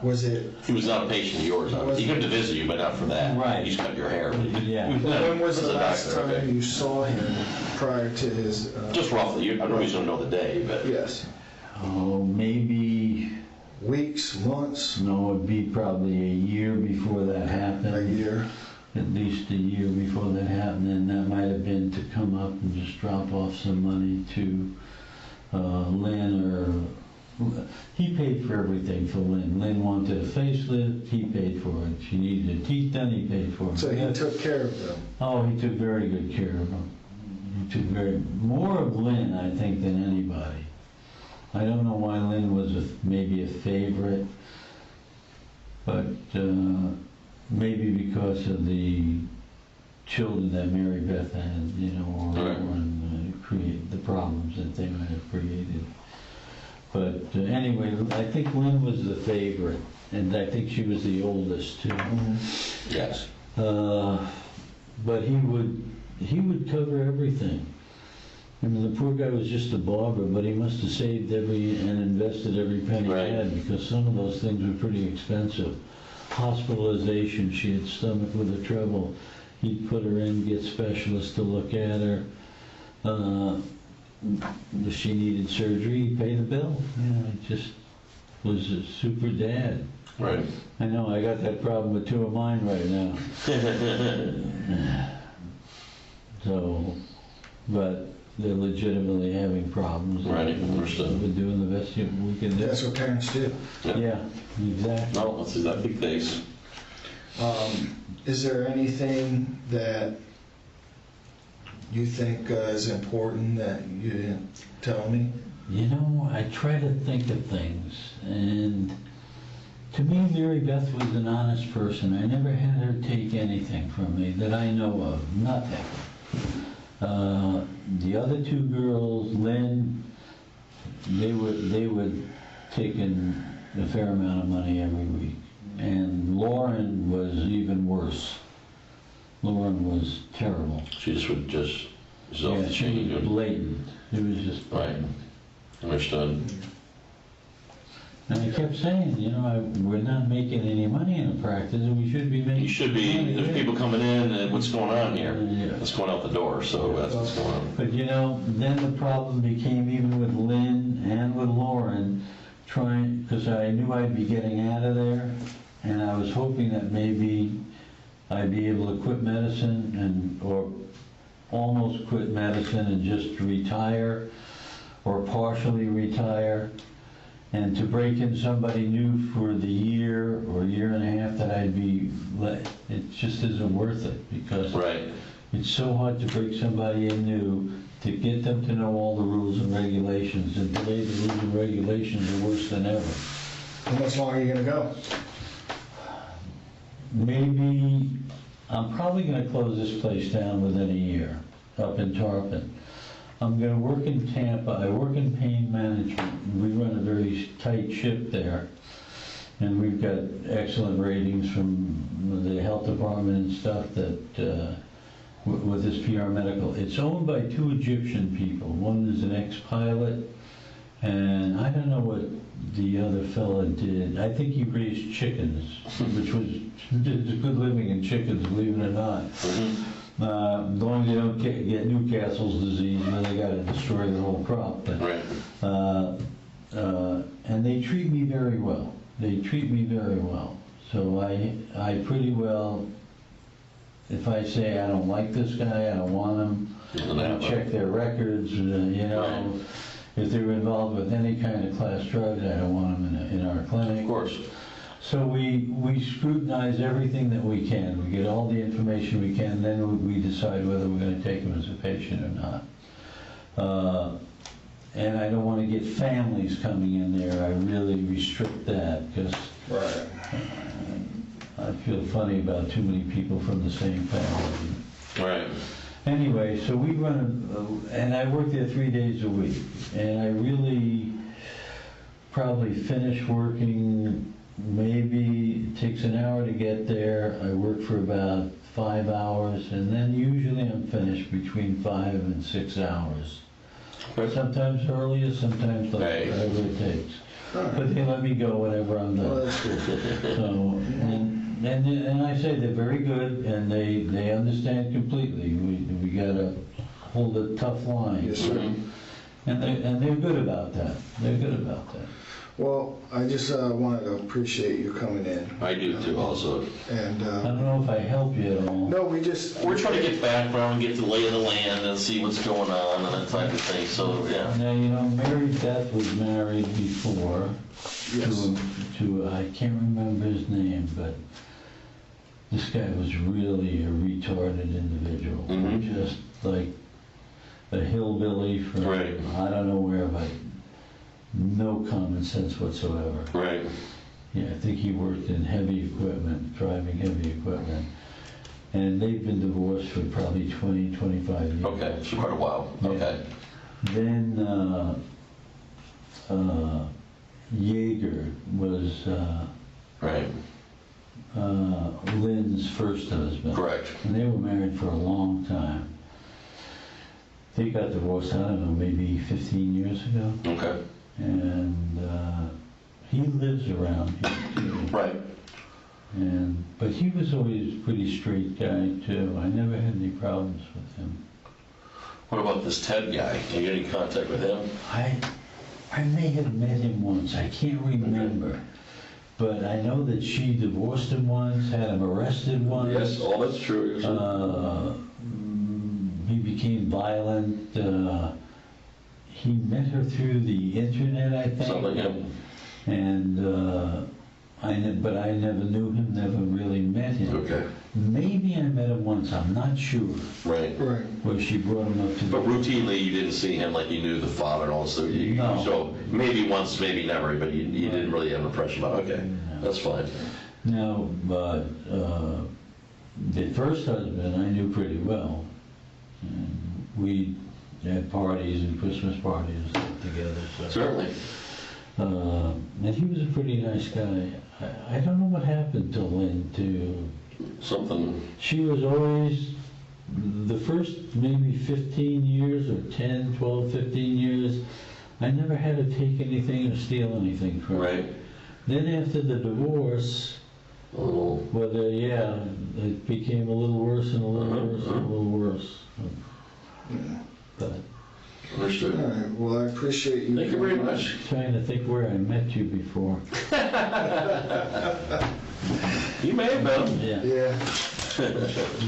Was it? He was not a patient of yours. He came to visit you, but not for that. Right. He's cut your hair. Yeah. When was the last time you saw him prior to his? Just roughly. I don't know the day, but. Yes. Oh, maybe. Weeks, months? No, it'd be probably a year before that happened. A year? At least a year before that happened, and that might have been to come up and just drop off some money to Lynn, or he paid for everything for Lynn. Lynn wanted a facelift, he paid for it. She needed her teeth done, he paid for it. So he took care of them? Oh, he took very good care of them. He took more of Lynn, I think, than anybody. I don't know why Lynn was maybe a favorite, but maybe because of the children that Mary-Beth had, or create the problems that they might have created. But anyway, I think Lynn was the favorite, and I think she was the oldest too. Mm-hmm. Yes. But he would cover everything. I mean, the poor guy was just a barber, but he must have saved and invested every penny he had, because some of those things were pretty expensive. Hospitalization, she had stomach with a trouble. He'd put her in, get specialists to look at her. If she needed surgery, he'd pay the bill. He just was a super dad. Right. I know, I got that problem with 2 of mine right now. So, but they're legitimately having problems. Right, understood. We're doing the best we can do. That's what parents do. Yeah, exactly. No, that's exactly the case. Is there anything that you think is important that you didn't tell me? I try to think of things, and to me, Mary-Beth was an honest person. I never had her take anything from me that I know of, nothing. The other 2 girls, Lynn, they would take in a fair amount of money every week. And Lauren was even worse. Lauren was terrible. She just would just off the chain. She was blatant. It was just right. Understood. And I kept saying, you know, we're not making any money in the practice, and we should be making. You should be, money. there's people coming in, and what's going on here? Yeah. What's going out the door, so that's what's going on. But you know, then the problem became even with Lynn and with Lauren, trying, because I knew I'd be getting out of there, and I was hoping that maybe I'd be able to quit medicine or almost quit medicine and just retire or partially retire, and to break in somebody new for the year or year and a half that I'd be, it just isn't worth it, because Right. it's so hard to break somebody in new, to get them to know all the rules and regulations, and today the rules and regulations are worse than ever. How much longer are you gonna go? Maybe, I'm probably gonna close this place down within a year, up in Tarpon. I'm gonna work in Tampa, I work in pain management, we run a very tight ship there, and we've got excellent ratings from the health department and stuff that, with this PR Medical. It's owned by two Egyptian people. One is an ex-pilot, and I don't know what the other fella did. I think he raised chickens, which was it's a good living in chickens, believe it or not. As long as they don't get Newcastle's disease, then they got to destroy the whole crop. But, Right. and they treat me very well. They treat me very well. So I pretty well, if I say I don't like this guy, I don't want him, I check their records, you know. Right. If they're involved with any kind of class drugs, I don't want them in our clinic. Of course. So we scrutinize everything that we can. We get all the information we can, then we decide whether we're going to take them as a patient or not. And I don't want to get families coming in there. I really restrict that, because I feel funny about too many people from the same family. Right. Anyway, so we run, and I work there 3 days a week, and I really probably finish working, maybe it takes an hour to get there. I work for about 5 hours, and then usually I'm finished between 5 and 6 hours. Sometimes earlier, sometimes later, whatever it takes. But they let me go whenever I'm done. Well, that's good. So, and I say they're very good, and they understand completely. We gotta hold a tough line. Yes, sir. And they're good about that. They're good about that. Well, I just wanted to appreciate you coming in. I do too, also. And I don't know if I help you at all. no, we're We're trying to get background, get the lay of the land, and see what's going on, and that type of thing, so, yeah. Now, you know, Mary-Beth was married before to I can't remember his name, but this guy was really a retarded individual. Just like a hillbilly from I don't know where, but no common sense whatsoever. Right. Yeah, I think he worked in heavy equipment, driving heavy equipment. And they've been divorced for probably 20, 25 years. Okay, so quite a while. Yeah. Okay. Then Yeager was Lynn's first husband. Correct. And they were married for a long time. They got divorced, I don't know, maybe 15 years ago. Okay. And he lives around here too. Right. But he was always a pretty straight guy too. I never had any problems with him. What about this Ted guy? Have you any contact with him? I may have met him once. I can't remember. But I know that she divorced him once, had him arrested once. Yes, all that's true. He became violent. He met her through the internet, I think. Something, yeah. And but I never knew him, never really met him. Okay. Maybe I met him once, I'm not sure. Right. Where she brought him up to But routinely, you didn't see him like you knew the father and all this stuff. No. So maybe once, maybe never, but you didn't really have an impression about it. Okay, that's fine. Now, but the first husband I knew pretty well. And we had parties and Christmas parties together. So. Certainly. And he was a pretty nice guy. I don't know what happened to Lynn, too. Something. She was always, the first maybe 15 years or 10, 12, 15 years, I never had to take anything or steal anything from her. Right. Then after the divorce, it became a little worse and a little worse and a little worse. But Understood. All right, well, I appreciate you. Thank you very much. trying to think where I met you before. You may have met him. Yeah. Yeah.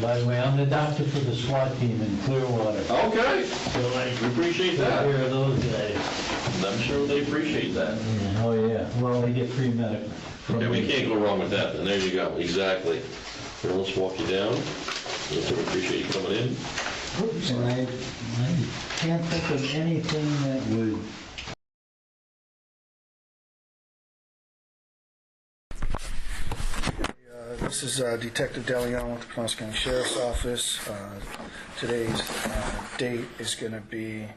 By the way, I'm the doctor for the SWAT team in Clearwater. Okay, So I we appreciate take that. care of those guys. I'm sure they appreciate that. Yeah, oh yeah, well, they get free medical. from Yeah, we me. can't go wrong with that, then there you go, exactly. Here, let's walk you down. We appreciate you coming in. And I can't think of anything that would. This is Detective DeLeon with the Pinellas County Sheriff's Office. Today's date is going to be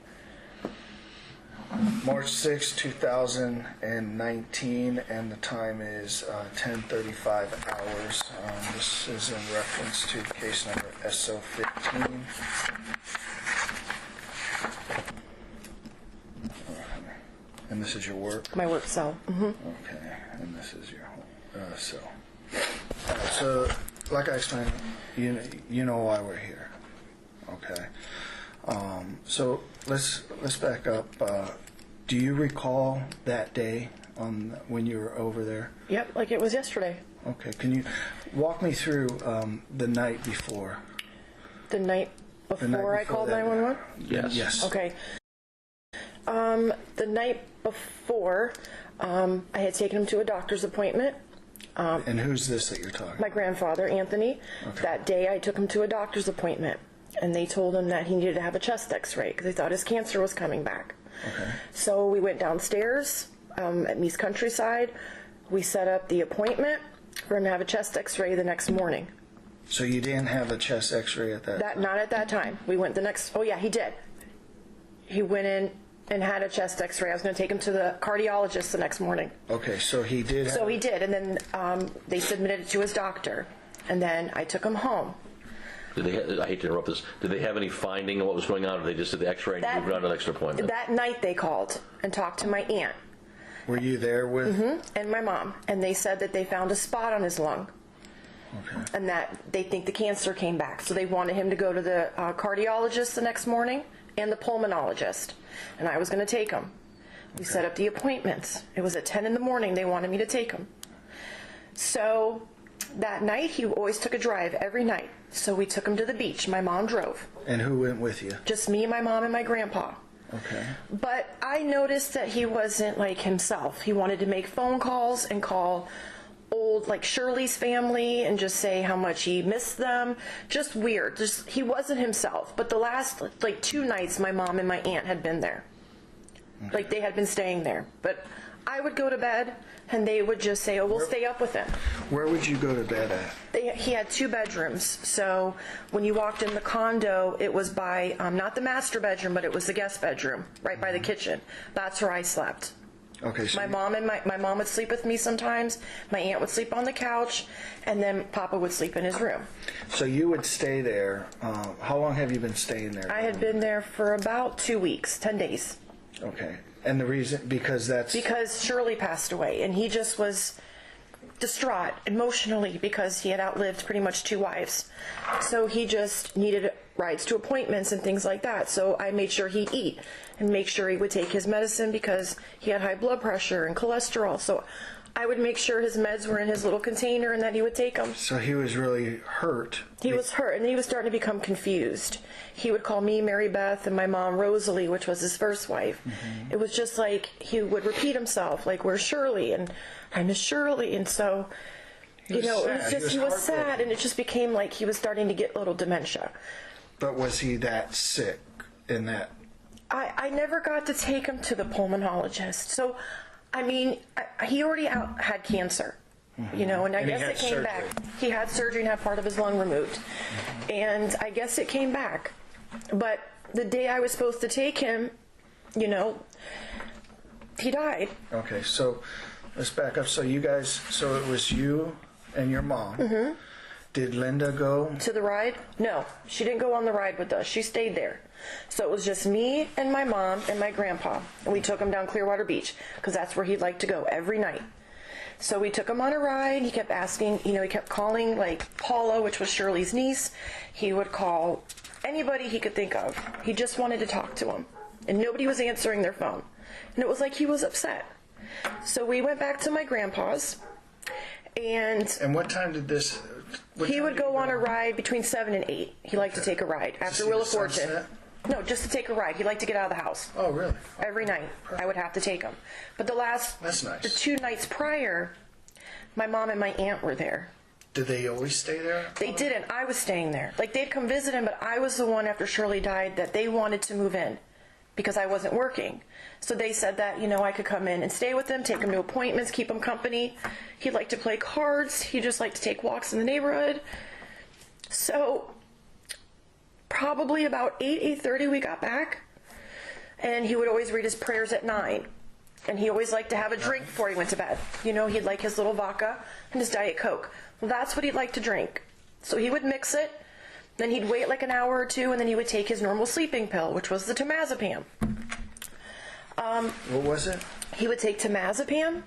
March 6, 2019, and the time is 10:35 hours. This is in reference to case number SO15. And this is your work? My work cell. Mm-hmm. Okay, and this is your cell. All right, so, like I explained, you know why we're here. Okay. So let's back up. Do you recall that day when you were over there? Yep, like it was yesterday. Okay. Can you walk me through the night before? The night before I called 911? Yes. Yes. Okay. The night before, I had taken him to a doctor's appointment. And who's this that you're talking My grandfather, Anthony. Okay. That day I took him to a doctor's appointment, and they told him that he needed to have a chest x-ray because they thought his cancer was coming back. Okay. So we went downstairs at Me's Countryside. We set up the appointment for him to have a chest x-ray the next morning. So you didn't have a chest x-ray at that? Not at that time. We went the next, oh yeah, he did. He went in and had a chest x-ray. I was going to take him to the cardiologist the next morning. Okay, so he did So he did, and then they submitted it to his doctor, and then I took him home. Did they, I hate to interrupt this, did they have any finding of what was going on, or they just did the x-ray and moved on to the next appointment? That night they called and talked to my aunt. Were you there with? And my mom, and they said that they found a spot on his lung. Okay. And that they think the cancer came back. So they wanted him to go to the cardiologist the next morning and the pulmonologist. And I was going to take him. We set up the appointments. It was at 10 in the morning they wanted me to take him. So that night he always took a drive every night. So we took him to the beach. My mom drove. And who went with you? Just me, my mom, and my grandpa. Okay. But I noticed that he wasn't like himself. He wanted to make phone calls and call old, like Shirley's family, and just say how much he missed them. Just weird. Just he wasn't himself. But the last like 2 nights, my mom and my aunt had been there. Like they had been staying there. But I would go to bed, and they would just say, "Oh, we'll stay up with him." Where would you go to bed at? He had 2 bedrooms. So when you walked in the condo, it was by not the master bedroom, but it was the guest bedroom, right by the kitchen. That's where I slept. Okay, so My mom would sleep with me sometimes. My aunt would sleep on the couch, and then Papa would sleep in his room. So you would stay there. How long have you been staying there? I had been there for about 2 weeks, 10 days. Okay. And the reason, because Shirley passed away, and he just was distraught emotionally because he had outlived pretty much 2 wives. So he just needed rides to appointments and things like that. So I made sure he'd eat and make sure he would take his medicine because he had high blood pressure and cholesterol. So I would make sure his meds were in his little container and that he would take them. So he was really hurt. He was hurt, and he was starting to become confused. He would call me Mary-Beth and my mom Rosalie, which was his first wife. Mm-hmm. It was just like he would repeat himself, like, "Where's Shirley?" and "I miss Shirley." And so, he was sad, and it just became like he was starting to get little dementia. But was he that sick in that? I never got to take him to the pulmonologist. So, I mean, he already had cancer. Mm-hmm. And I guess it came back. He had surgery and had part of his lung removed. Mm-hmm. And I guess it came back. But the day I was supposed to take him, he died. Okay, so let's back up. So it was you and your mom. Mm-hmm. Did Linda go? To the ride? No, she didn't go on the ride with us. She stayed there. So it was just me and my mom and my grandpa. And we took him down Clearwater Beach because that's where he'd like to go every night. So we took him on a ride. He kept asking, he kept calling like Paula, which was Shirley's niece. He would call anybody he could think of. He just wanted to talk to him. And nobody was answering their phone. And it was like he was upset. So we went back to my grandpa's. And what time did this... He would go on a ride between 7 and 8. He liked to take a ride after Wheel of Fortune. Sunset? No, just to take a ride. He liked to get out of the house. Oh, really? Every night, I would have to take him. But That's nice. the 2 nights prior, my mom and my aunt were there. Did they always stay there? They didn't. I was staying there. Like, they'd come visit him, but I was the one after Shirley died that they wanted to move in because I wasn't working. So they said that, I could come in and stay with him, take him to appointments, keep him company. He'd like to play cards. He just liked to take walks in the neighborhood. So probably about 8:30 we got back, and he would always read his prayers at 9. And he always liked to have a drink before he went to bed. He'd like his little vodka and his Diet Coke. Well, that's what he'd like to drink. So he would mix it, then he'd wait like an hour or 2, and then he would take his normal sleeping pill, which was the temazepam. What was it? He would take temazepam,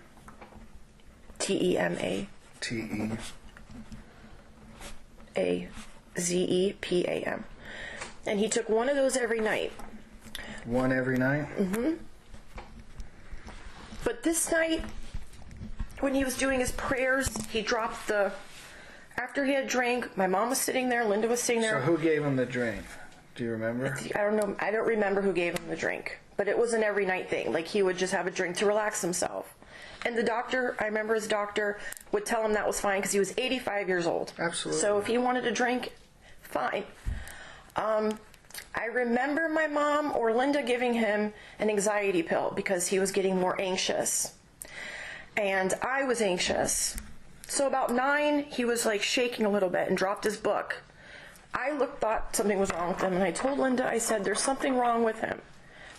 T-E-M-A. T-E-A-Z-E-P-A-M. And he took one of those every night. One every night? Mm-hmm. But this night, when he was doing his prayers, he dropped after he had drank, my mom was sitting there, Linda was sitting there. So who gave him the drink? Do you remember? I don't know. I don't remember who gave him the drink. But it was an every night thing. Like, he would just have a drink to relax himself. And the doctor, I remember his doctor would tell him that was fine because he was 85 years old. Absolutely. So if he wanted to drink, fine. I remember my mom or Linda giving him an anxiety pill because he was getting more anxious. And I was anxious. So about 9, he was like shaking a little bit and dropped his book. I thought something was wrong with him, and I told Linda, I said, there's something wrong with him.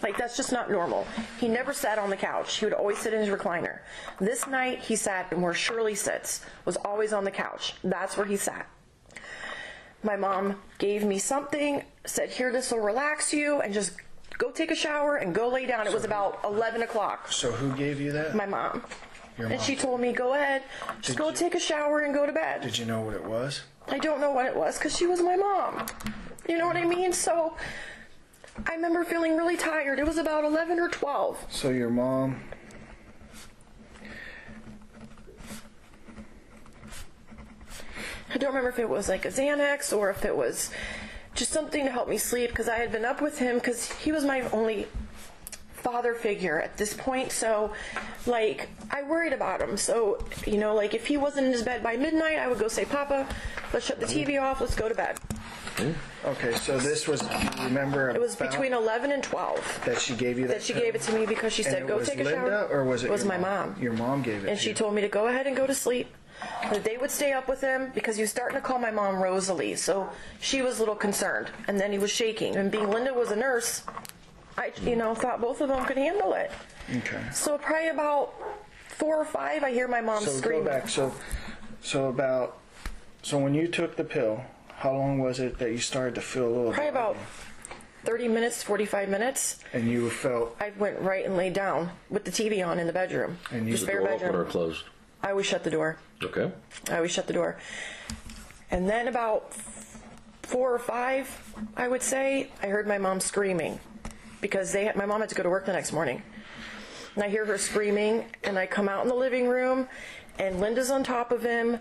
Like, that's just not normal. He never sat on the couch. He would always sit in his recliner. This night, he sat where Shirley sits, was always on the couch. That's where he sat. My mom gave me something, said, here, this will relax you, and just go take a shower and go lay down. It was about 11 o'clock. So who gave you that? My mom. Your mom. And she told me, go ahead, just go take a shower and go to bed. Did you know what it was? I don't know what it was because she was my mom. You know what I mean? So I remember feeling really tired. It was about 11 or 12. So your mom... I don't remember if it was like a Xanax or if it was just something to help me sleep because I had been up with him because he was my only father figure at this point. So, like, I worried about him. So, like, if he wasn't in his bed by midnight, I would go say, Papa, let's shut the TV off, let's go to bed. Okay, so this was, do you remember? It was between 11 and 12. That she gave you that? That she gave it to me because she said, go take a shower. Linda, or was it? It was your my mom. Your mom gave it. And she told me to go ahead and go to sleep. That they would stay up with him because he was starting to call my mom Rosalie. So she was a little concerned. And then he was shaking. And being Linda was a nurse, I, thought both of them could handle it. Okay. So probably about 4 or 5, I hear my mom screaming. Go back. So when you took the pill, how long was it that you started to feel a little? Probably about 30 minutes, 45 minutes. And you felt? I went right and laid down with the TV on in the bedroom. And you was the door open or closed? I always shut the door. Okay. I always shut the door. And then about 4 or 5, I would say, I heard my mom screaming because my mom had to go to work the next morning. And I hear her screaming, and I come out in the living room, and Linda's on top of him.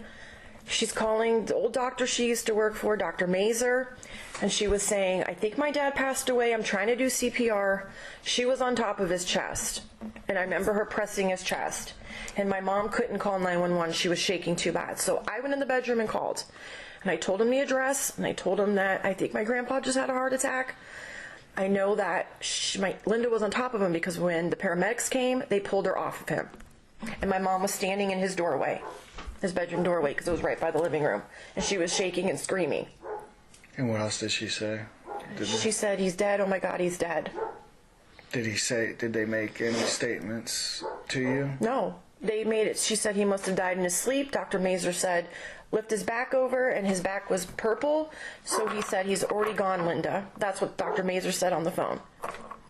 She's calling the old doctor she used to work for, Dr. Maser, and she was saying, I think my dad passed away. I'm trying to do CPR. She was on top of his chest, and I remember her pressing his chest. And my mom couldn't call 911. She was shaking too bad. So I went in the bedroom and called. And I told him the address, and I told him that I think my grandpa just had a heart attack. I know that Linda was on top of him because when the paramedics came, they pulled her off of him. And my mom was standing in his doorway, his bedroom doorway, because it was right by the living room. And she was shaking and screaming. And what else did she say? She said, he's dead. Oh my God, he's dead. Did they make any statements to you? No. They made it. She said he must have died in his sleep. Dr. Maser said, lift his back over, and his back was purple. So he said, he's already gone, Linda. That's what Dr. Maser said on the phone.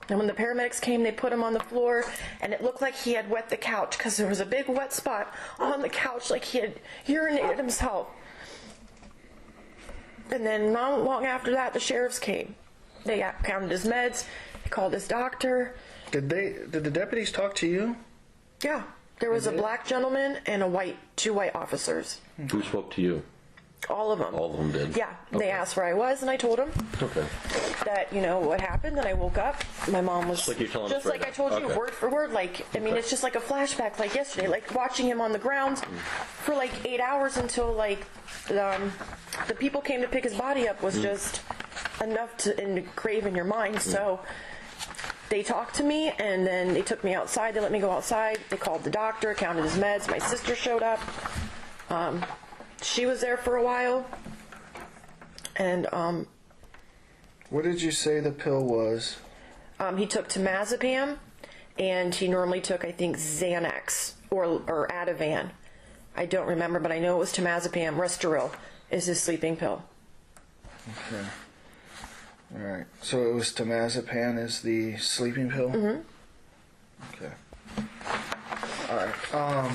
And when the paramedics came, they put him on the floor, and it looked like he had wet the couch because there was a big wet spot on the couch, like he had urinated himself. And then not long after that, the sheriffs came. They counted his meds. They called his doctor. Did the deputies talk to you? Yeah, there was a black gentleman and two white officers. Who spoke to you? All of them. All of them did? Yeah. Okay. They asked where I was, and I told them that, what happened. Then I woke up. My mom was like you're telling just us right like I now. told you, Okay. word for word. It's just like a flashback, like yesterday, like watching him on the ground for like 8 hours until the people came to pick his body up was just enough to engrave in your mind. So they talked to me, and then they took me outside. They let me go outside. They called the doctor, counted his meds. My sister showed up. She was there for a while. And What did you say the pill was? he took temazepam, and he normally took, I think, Xanax or Ativan. I don't remember, but I know it was temazepam. Restoril is his sleeping pill. Okay. All right. So it was temazepam is the sleeping pill? Mm-hmm. Okay. All right.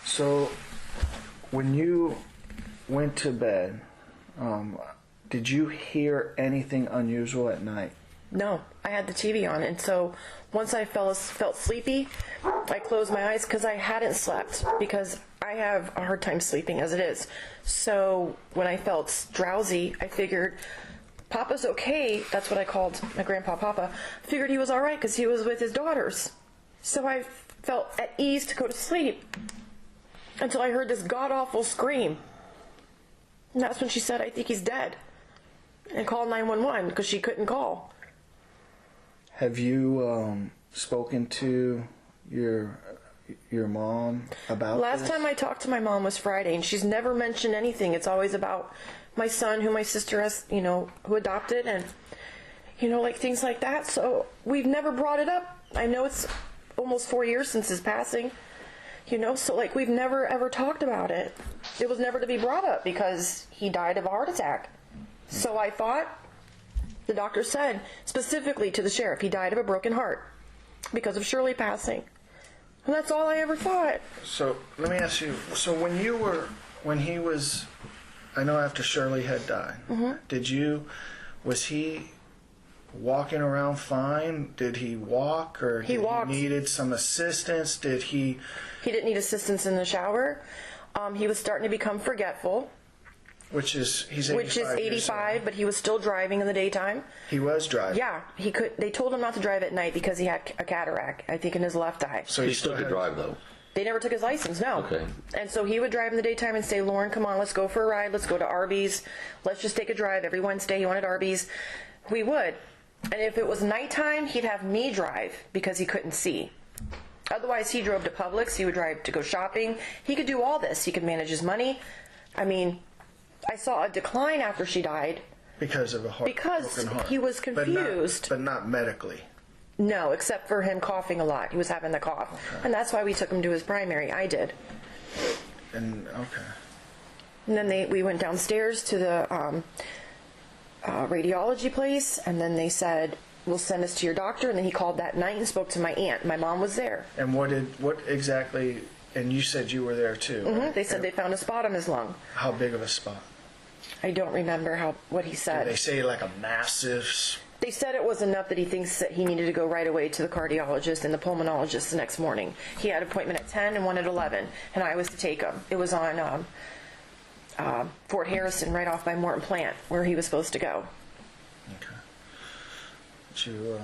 So when you went to bed, did you hear anything unusual at night? No, I had the TV on, and so once I felt sleepy, I closed my eyes because I hadn't slept, because I have a hard time sleeping as it is. So when I felt drowsy, I figured Papa's okay. That's what I called my grandpa Papa. I figured he was all right because he was with his daughters. So I felt at ease to go to sleep until I heard this god-awful scream. And that's when she said, I think he's dead, and called 911 because she couldn't call. Have you spoken to your mom about Last this? time I talked to my mom was Friday, and she's never mentioned anything. It's always about my son, who my sister has, who adopted, and, things like that. So we've never brought it up. I know it's almost 4 years since his passing, so we've never ever talked about it. It was never to be brought up because he died of a heart attack. So I thought, the doctor said specifically to the sheriff, he died of a broken heart because of Shirley passing. And that's all I ever thought. So let me ask you, so when he was, I know after Shirley had died, was he walking around fine? Did he walk, or He walked. He needed some assistance? Did he? He didn't need assistance in the shower. He was starting to become forgetful. He's 85 Which is 85, but he was still driving in the daytime. He was driving. Yeah, he could. They told him not to drive at night because he had a cataract, I think, in his left eye. So He still could drive, though. They never took his license, no. Okay. And so he would drive in the daytime and say, Lauren, come on, let's go for a ride. Let's go to Arby's. Let's just take a drive. Every Wednesday he wanted Arby's. We would. And if it was nighttime, he'd have me drive because he couldn't see. Otherwise, he drove to Publix. He would drive to go shopping. He could do all this. He could manage his money. I mean, I saw a decline after she died. Because of a broken heart. He was confused. But not medically. No, except for him coughing a lot. He was having the cough. Okay. And that's why we took him to his primary. I did. And okay. And then we went downstairs to the radiology place, and then they said, we'll send us to your doctor. And then he called that night and spoke to my aunt. My mom was there. And what exactly, and you said you were there too. Mm-hmm. Right? They said they found a spot on his lung. How big of a spot? I don't remember what he said. Did they say like a massive... They said it was enough that he thinks that he needed to go right away to the cardiologist and the pulmonologist the next morning. He had an appointment at 10 and one at 11, and I was to take him. It was on Fort Harrison, right off by Morton Plant, where he was supposed to go. Okay. Do you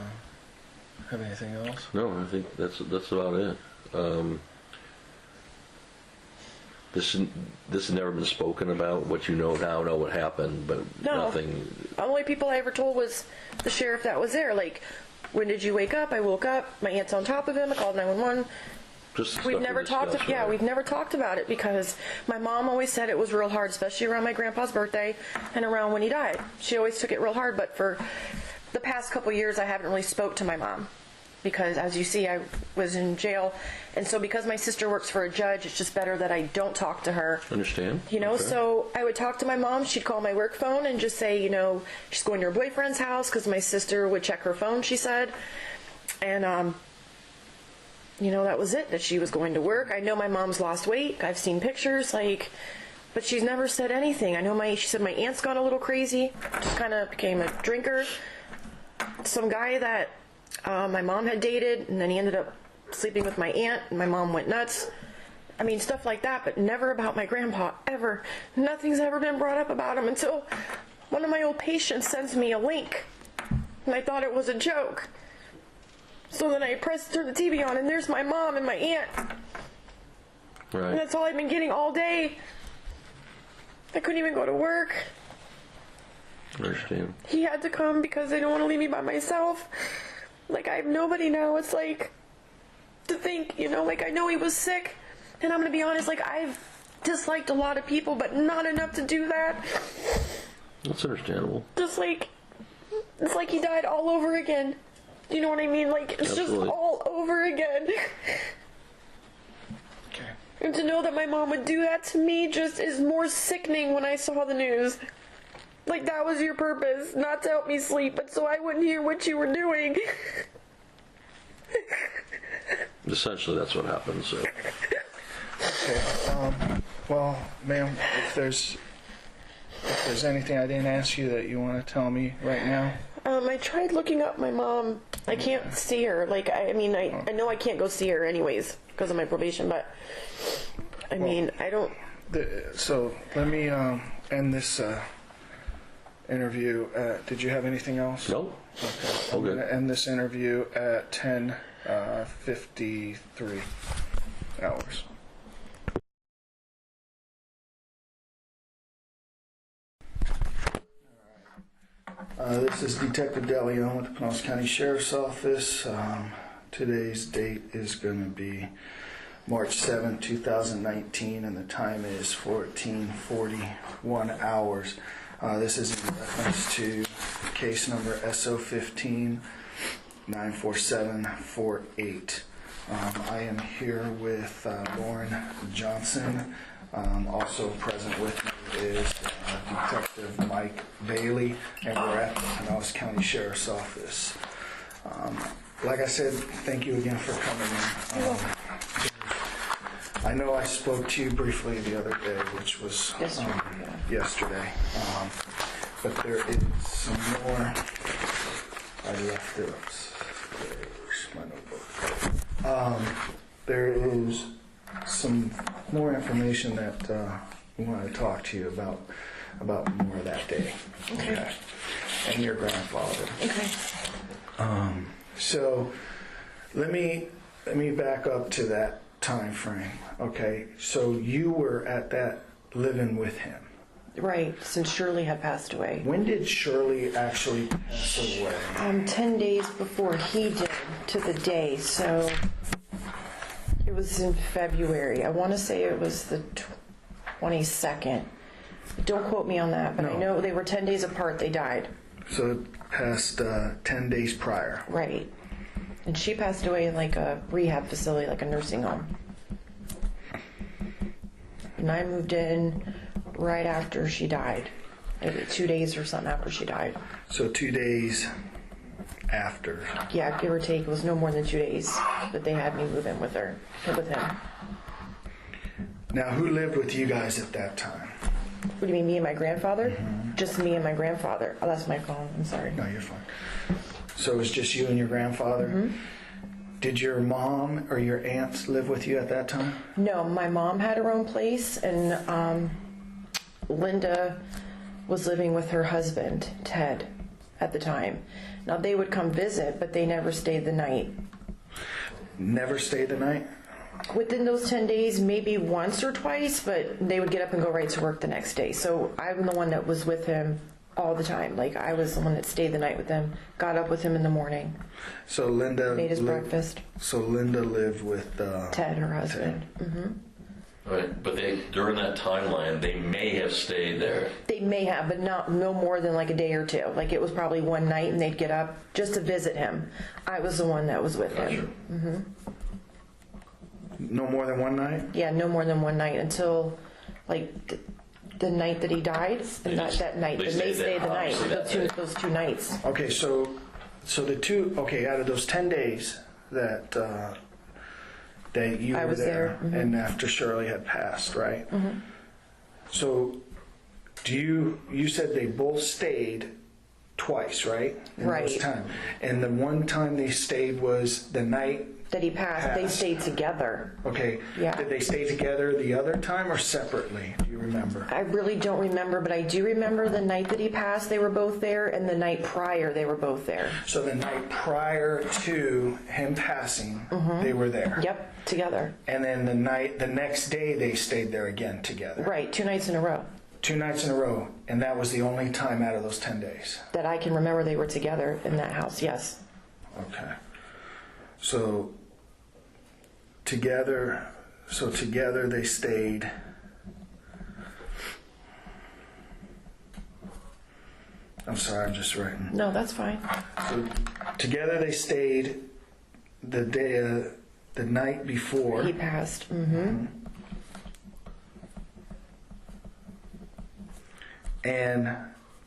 have anything else? No, I think that's about it. This has never been spoken about. What you know now, know what happened, but No. nothing. The only people I ever told was the sheriff that was there. Like, when did you wake up? I woke up. My aunt's on top of him. I called 911. Just We've stuff never we talked. discussed, Yeah, right? we've never talked about it because my mom always said it was real hard, especially around my grandpa's birthday and around when he died. She always took it real hard. But for the past couple years, I haven't really spoke to my mom. because as you see, I was in jail. And so because my sister works for a judge, it's just better that I don't talk to her. Understand? You know, Okay. so I would talk to my mom. She'd call my work phone and just say, you know, she's going to her boyfriend's house because my sister would check her phone, she said. And, you know, that was it, that she was going to work. I know my mom's lost weight. I've seen pictures, like, but she's never said anything. I know she said my aunt's gone a little crazy, just kind of became a drinker. Some guy that my mom had dated, and then he ended up sleeping with my aunt, and my mom went nuts. I mean, stuff like that, but never about my grandpa, ever. Nothing's ever been brought up about him until one of my old patients sends me a link, and I thought it was a joke. So then I turned the TV on, and there's my mom and my aunt. Right. And that's all I've been getting all day. I couldn't even go to work. Understand. He had to come because they don't want to leave me by myself. Like, I have nobody now. It's like, to think, you know, like, I know he was sick. And I'm going to be honest, like, I've disliked a lot of people, but not enough to do that. That's understandable. Just like, it's like he died all over again. Do you know what I mean? Like, it's Absolutely. just all over again. Okay. And to know that my mom would do that to me just is more sickening when I saw the news. Like, that was your purpose, not to help me sleep, but so I wouldn't hear what you were doing. Essentially, that's what happened, so. Okay. Well, ma'am, if there's anything I didn't ask you that you want to tell me right now. I tried looking up my mom. I can't see her. Like, I mean, I know I can't go see her anyways because of my probation, but I mean, I don't. So let me end this interview. Did you have anything else? Nope. Okay. All I'm good. going to end this interview at 10:53 hours. This is Detective DeLeon with the Pinellas County Sheriff's Office. Today's date is going to be March 7, 2019, and the time is 14:41 hours. This is in reference to case number SO15-94748. I am here with Lauren Johnson. Also present with me is Detective Mike Bailey, and we're at the Pinellas County Sheriff's Office. Like I said, thank you again for coming in. I know I spoke to you briefly the other day, which was yesterday. But there is some more. I left it. Where's my notebook? There is some more information that we want to talk to you about more of that day. Okay. And your grandfather. Okay. So let me back up to that time frame. Okay. So you were at that living with him. Right, since Shirley had passed away. When did Shirley actually pass away? 10 days before he did, to the day, so it was in February. I want to say it was the 22nd. Don't quote me on that, but I know they were 10 days apart, they died. So it passed 10 days prior. Right. And she passed away in like a rehab facility, like a nursing home. And I moved in right after she died. Maybe 2 days or something after she died. So 2 days after. Yeah, give or take. It was no more than 2 days that they had me move in with her, with him. Now, who lived with you guys at that time? What do you mean, me and my grandfather? Mm-hmm. Just me and my grandfather. Oh, that's my phone. I'm sorry. No, you're fine. So it was just you and your grandfather? Mm-hmm. Did your mom or your aunts live with you at that time? No, my mom had her own place, and Linda was living with her husband, Ted, at the time. Now, they would come visit, but they never stayed the night. Never stayed the night? Within those 10 days, maybe once or twice, but they would get up and go right to work the next day. So I'm the one that was with him all the time. Like, I was the one that stayed the night with him, got up with him in the morning. So Linda made his breakfast. So Linda lived with Ted, her husband. Ted. Mm-hmm. Right, but during that timeline, they may have stayed there. They may have, but no more than like a day or two. Like, it was probably one night and they'd get up just to visit him. I was the one that was with him. No more than one night? Yeah, no more than one night until like the night that he died, and that night. They But they stayed stayed the there, night, obviously, those two nights. Okay, so the two, out of those 10 days that you I were was there, and after Shirley had passed, right? So you said they both stayed twice, right? In Right. those time. And the one time they stayed was the night. That he passed, they stayed together. Okay. Yeah. Did they stay together the other time or separately? Do you remember? I really don't remember, but I do remember the night that he passed, they were both there, and the night prior, they were both there. So the night prior to him passing, they were there. Yep, together. And then the next day they stayed there again together. Right, 2 nights in a row. 2 nights in a row, and that was the only time out of those 10 days. That I can remember they were together in that house, yes. Okay. So together they stayed. I'm sorry, I'm just writing. No, that's fine. So together they stayed the night before. He passed. And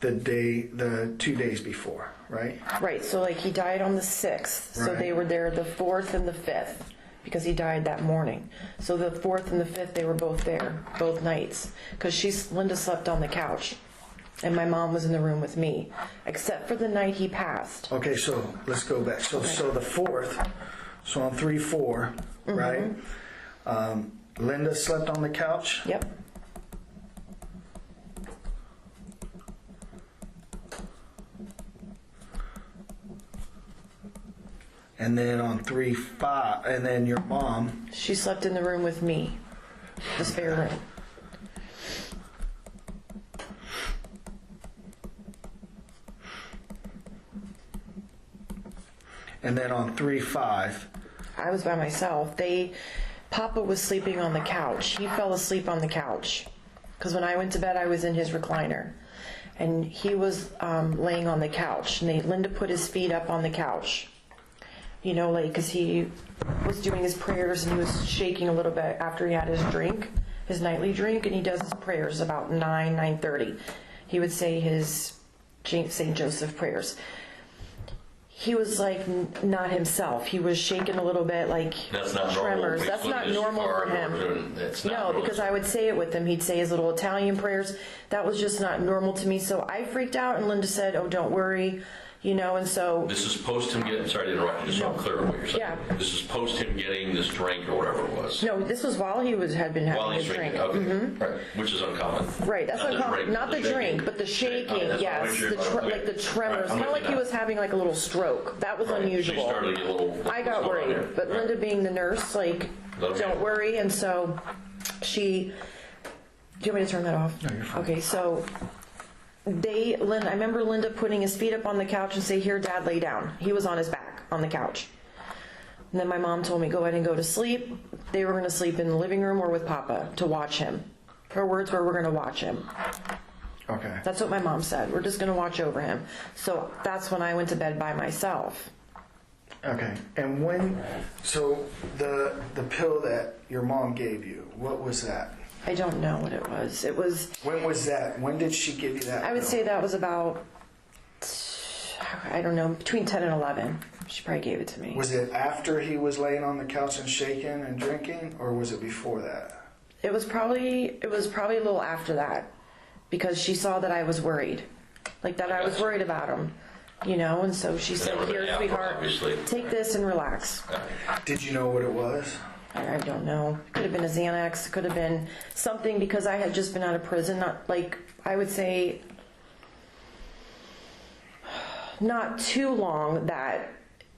the 2 days before, right? Right, so like he died on the 6th, so Right. they were there the 4th and the 5th, because he died that morning. So the 4th and the 5th, they were both there, both nights, because Linda slept on the couch, and my mom was in the room with me, except for the night he passed. Okay, so let's go back. So the 4th, so on 3/4, right? Linda slept on the couch. Yep. And then on 3/5, and then your mom. She slept in the room with me, the spare room. And then on 3/5. I was by myself. Papa was sleeping on the couch. He fell asleep on the couch. Because when I went to bed, I was in his recliner. And he was laying on the couch. And Linda put his feet up on the couch. You know, like, because he was doing his prayers and he was shaking a little bit after he had his drink, his nightly drink, and he does his prayers about 9:30. He would say his St. Joseph prayers. He was like not himself. He was shaking a little bit, like That's not tremors. normal. That's not normal for him. It's not No, normal. because I would say it with him. He'd say his little Italian prayers. That was just not normal to me. So I freaked out, and Linda said, "Oh, don't worry," you know. And so This is post him getting, sorry to interrupt you, just so I'm clear on what you're saying. Yeah. This is post him getting this drink or whatever it was. no, this was while he had been having While he's his drink. drinking, okay. Right, which is uncommon. Right, that's Not the uncommon. drink, Not the drink, but the shaking. That's Yes, what you're- like the tremors. Right, I'm Kind of with like you he now. was having like a little stroke. That was Right, so you unusual. started to get a little. I got what's going on here? worried, but Right. Linda being the nurse, like, Okay. don't worry, and so she. Do you want me to turn that off? No, you're fine. Okay, so I remember Linda putting his feet up on the couch and say, "Here, Dad, lay down." He was on his back on the couch. And then my mom told me, "Go ahead and go to sleep." They were going to sleep in the living room or with Papa to watch him. Her words were, "We're going to watch him." Okay. That's what my mom said. We're just going to watch over him. So that's when I went to bed by myself. Okay. And so the pill that your mom gave you, what was that? I don't know what it was. It was, When was that? When did she give you that I would pill? say that was about, I don't know, between 10 and 11. She probably gave it to me. Was it after he was laying on the couch and shaking and drinking, or was it before that? It was probably a little after that, because she saw that I was worried. Like that I was worried about him, you know, and so she said, would've been "Here, ample, sweetheart, obviously. take this and relax." Did you know what it was? I don't know. It could have been a Xanax. It could have been something, because I had just been out of prison. Not like, I would say, not too long that,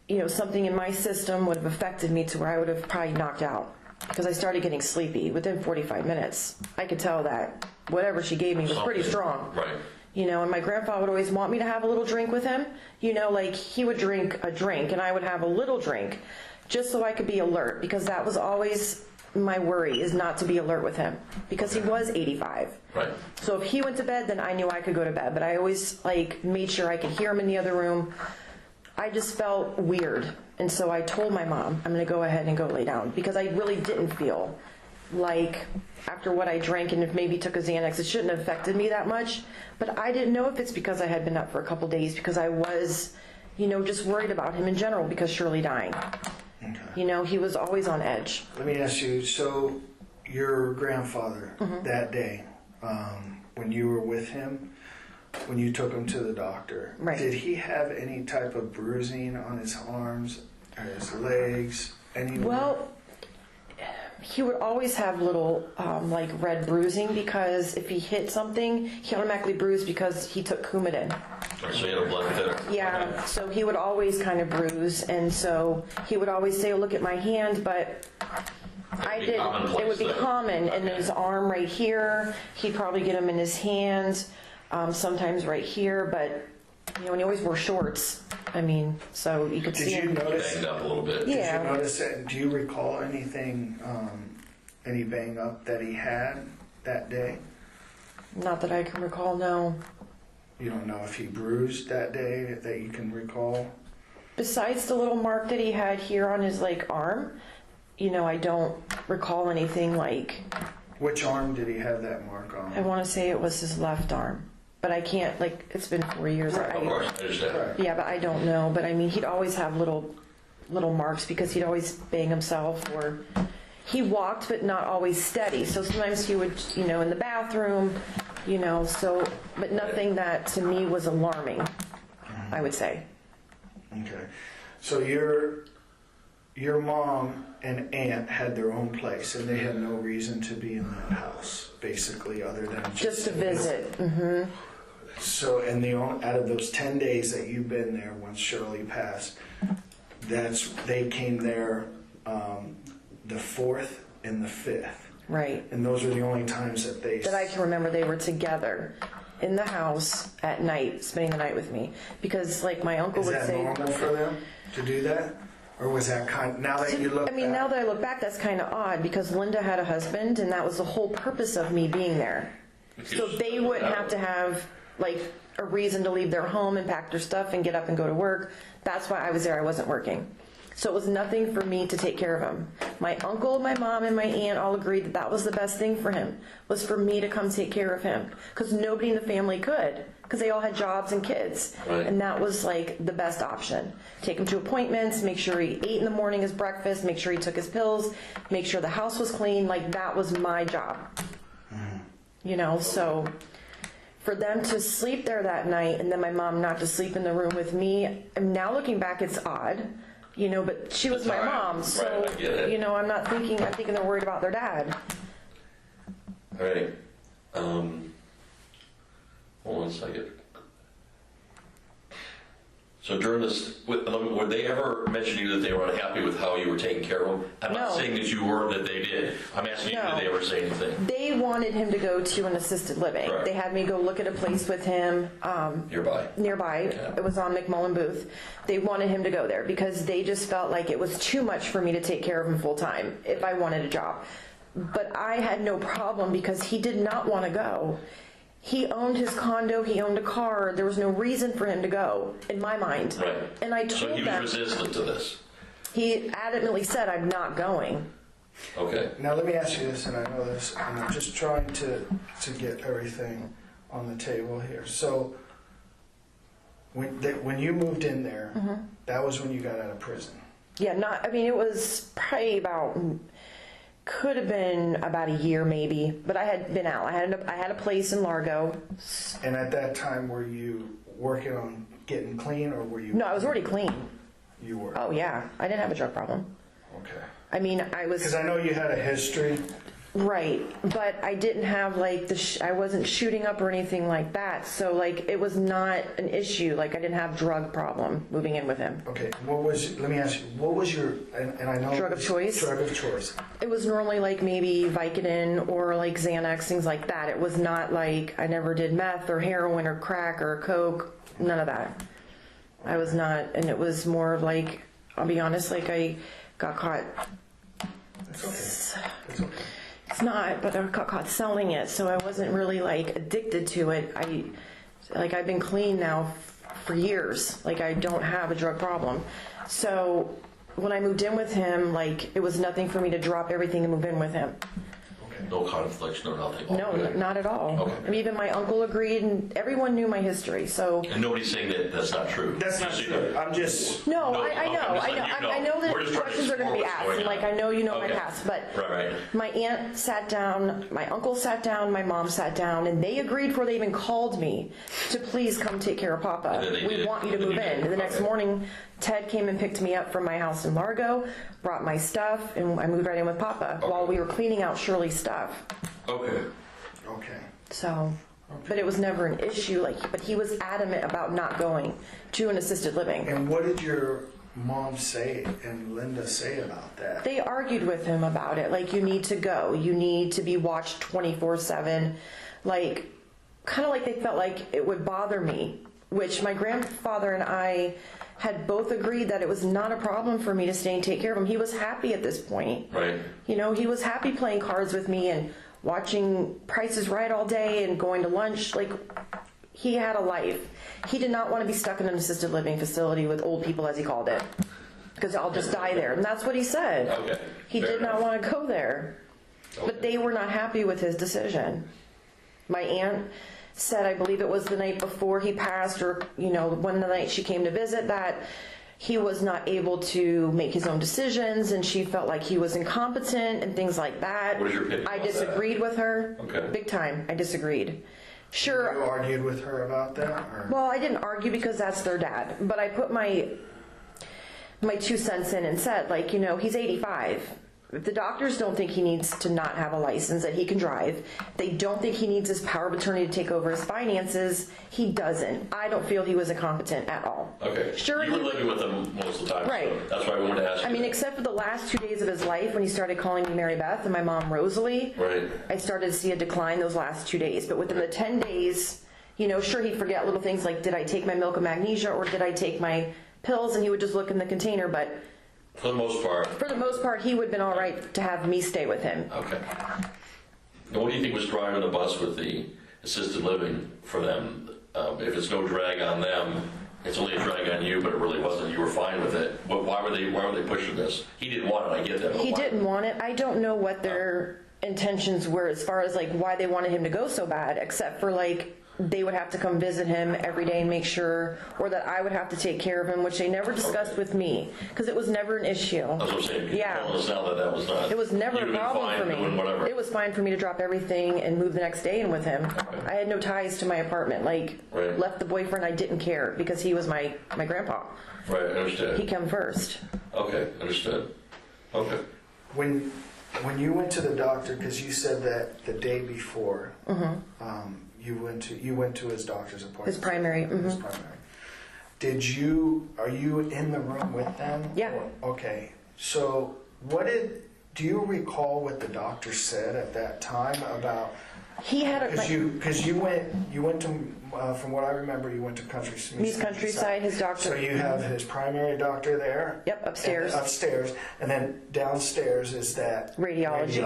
you know, something in my system would have affected me to where I would have probably knocked out. Because I started getting sleepy within 45 minutes. I could tell that whatever she gave me was pretty strong. Right. You know, and my grandpa would always want me to have a little drink with him. You know, like he would drink a drink and I would have a little drink just so I could be alert, because that was always my worry, is not to be alert with him, because he was 85. Right. So if he went to bed, then I knew I could go to bed, but I always like made sure I could hear him in the other room. I just felt weird, and so I told my mom, I'm going to go ahead and go lay down, because I really didn't feel like, after what I drank and if maybe took a Xanax, it shouldn't have affected me that much. But I didn't know if it's because I had been up for a couple days, because I was, just worried about him in general, because Shirley dying. Okay. He was always on edge. Let me ask you, so your grandfather, that day, when you were with him, when you took him to the doctor, Right. did he have any type of bruising on his arms or his legs? Anywhere? Well, he would always have little like red bruising, because if he hit something, he automatically bruised because he took Coumadin. So you had a blood thinner. Yeah, so he would always kind of bruise, and so he would always say, oh, look at my hand, but it would be common in his arm right here. He'd probably get him in his hands, sometimes right here, but and he always wore shorts. So you could see him. Did you notice? Banged up a little bit. Yeah. Did you notice that? Do you recall anything, any bang up that he had that day? Not that I can recall, no. You don't know if he bruised that day that you can recall? Besides the little mark that he had here on his arm, I don't recall anything like. Which arm did he have that mark on? I want to say it was his left arm, but I can't, it's been 4 years. Of course, I understand. Yeah, but I don't know. But he'd always have little marks, because he'd always bang himself, or he walked, but not always steady. So sometimes he would, in the bathroom, but nothing that to me was alarming, I would say. Okay. So your mom and aunt had their own place, and they had no reason to be in that house, basically, other than Just to visit. Mm-hmm. So, out of those 10 days that you've been there, once Shirley passed, they came there the 4th and the 5th. Right. And those are the only times that I can remember they were together in the house at night, spending the night with me. Because, my uncle would say... Is that normal for them to do that? Or was that now that you look back? Now that I look back, that's kind of odd, because Linda had a husband, and that was the whole purpose of me being there. So they wouldn't have to have, a reason to leave their home and pack their stuff and get up and go to work. That's why I was there. I wasn't working. So it was nothing for me to take care of him. My uncle, my mom, and my aunt all agreed that was the best thing for him, was for me to come take care of him. Because nobody in the family could, because they all had jobs and kids. Right. And that was the best option. Take him to appointments, make sure he ate in the morning his breakfast, make sure he took his pills, make sure the house was clean. That was my job. So for them to sleep there that night, and then my mom not to sleep in the room with me, and now looking back, it's odd. But she was my mom, so, Right, I get it. I'm thinking they're worried about their dad. All right. Hold on a second. So during this, would they ever mention to you that they were unhappy with how you were taking care of them? I'm not No. saying that you weren't, that they did. I'm asking you, No. did they ever say anything? They wanted him to go to an assisted living. Right. They had me go look at a place with him Nearby. nearby. It was on McMullen Booth. They wanted him to go there because they just felt like it was too much for me to take care of him full time if I wanted a job. But I had no problem, because he did not want to go. He owned his condo, he owned a car, there was no reason for him to go, in my mind. Right. And I told So he them, was resistant to this. he adamantly said, I'm not going. Okay. Now let me ask you this, and I know this, and I'm just trying to get everything on the table here. So when you moved in there, that was when you got out of prison. Yeah, it was probably could have been about a year maybe, but I had been out. I had a place in Largo. And at that time, were you working on getting clean, or were you? No, I was already clean. You were? Oh yeah, I didn't have a drug problem. Okay. I was... Because I know you had a history. Right, but I didn't have I wasn't shooting up or anything like that, so it was not an issue. I didn't have drug problem moving in with him. Okay, let me ask you, what was your, and I know... Drug of choice? Drug of choice. It was normally maybe Vicodin or Xanax, things like that. It was not I never did meth or heroin or crack or coke, none of that. I was not, and it was more I'll be honest, I got caught It's okay. It's okay. It's not, but I got caught selling it, so I wasn't really like addicted to it. I've been clean now for years. Like, I don't have a drug problem. So when I moved in with him, like, it was nothing for me to drop everything and move in with him. No conflicts, no nothing? No, not at all. Okay. And even my uncle agreed, and everyone knew my history, so. And nobody's saying that that's not true? That's not true. I'm just... No, No, I okay, know, I'm just I know. letting you know. I know We're that just trying to questions are going to be explore what's asked, going and like, on. I know you know my Okay. past, but. Right. My aunt sat down, my uncle sat down, my mom sat down, and they agreed before they even called me to please come take care of Papa. And then they We did. want you to And then move you in. did. And the next Okay. morning, Ted came and picked me up from my house in Largo, brought my stuff, and I moved right in with Papa while we were cleaning out Shirley's stuff. Okay. Okay. So, but it was never an issue, but he was adamant about not going to an assisted living. And what did your mom say and Linda say about that? They argued with him about it, like, you need to go, you need to be watched 24/7, like, kind of like they felt like it would bother me, which my grandfather and I had both agreed that it was not a problem for me to stay and take care of him. He was happy at this point. Right. You know, he was happy playing cards with me and watching Price is Right all day and going to lunch. Like, he had a life. He did not want to be stuck in an assisted living facility with old people, as he called it, because I'll just die there. And that's what he said. Okay. He Fair did not enough. want to go there. But they were not happy with his decision. My aunt said, I believe it was the night before he passed, or, one night she came to visit, that he was not able to make his own decisions, and she felt like he was incompetent and things like that. What is your opinion I about disagreed with her. Okay. Big time. I disagreed. Sure. You argued with her about that? Or? Well, I didn't argue because that's their dad, but I put my 2 cents in and said, he's 85. If the doctors don't think he needs to not have a license, that he can drive, they don't think he needs his power of attorney to take over his finances, he doesn't. I don't feel he was incompetent at all. Okay. Sure, you were he would- living with him most of the time. Right. So that's why I wanted to ask I you mean, that. except for the last 2 days of his life when he started calling me Mary Beth and my mom Rosalie, Right. I started to see a decline those last 2 days. But within the 10 days, sure, he'd forget little things like, did I take my milk and magnesia or did I take my pills? And he would just look in the container. But For the most part, he would have been all right to have me stay with him. Okay. Now, what do you think was driving the bus with the assisted living for them? If it's no drag on them, it's only a drag on you, but it really wasn't. You were fine with it. Why were they pushing this? He didn't want it. I get that. but He why? didn't want it. I don't know what their intentions were as far as why they wanted him to go so bad, except for they would have to come visit him every day and make sure, or that I would have to take care of him, which they never discussed with me, because it was never an issue. That's what I'm saying. Yeah. Telling us now that was not. It was never you'd a have been problem fine for me. Doing whatever. It was fine for me to drop everything and move the next day in with him. I had no ties to my apartment. Right. Left the boyfriend, I didn't care because he was my grandpa. Right. I understand. He came first. Okay. Understood. Okay. When you went to the doctor, because you said that the day before, you went to his doctor's appointment. His primary. His primary. Are you in the room with them? Yeah. Okay. So do you recall what the doctor said at that time about? He had a. Because you went to, from what I remember, you went to Countryside, his doctor. So you have his primary doctor there. Yep, upstairs. And then downstairs is that Radiology.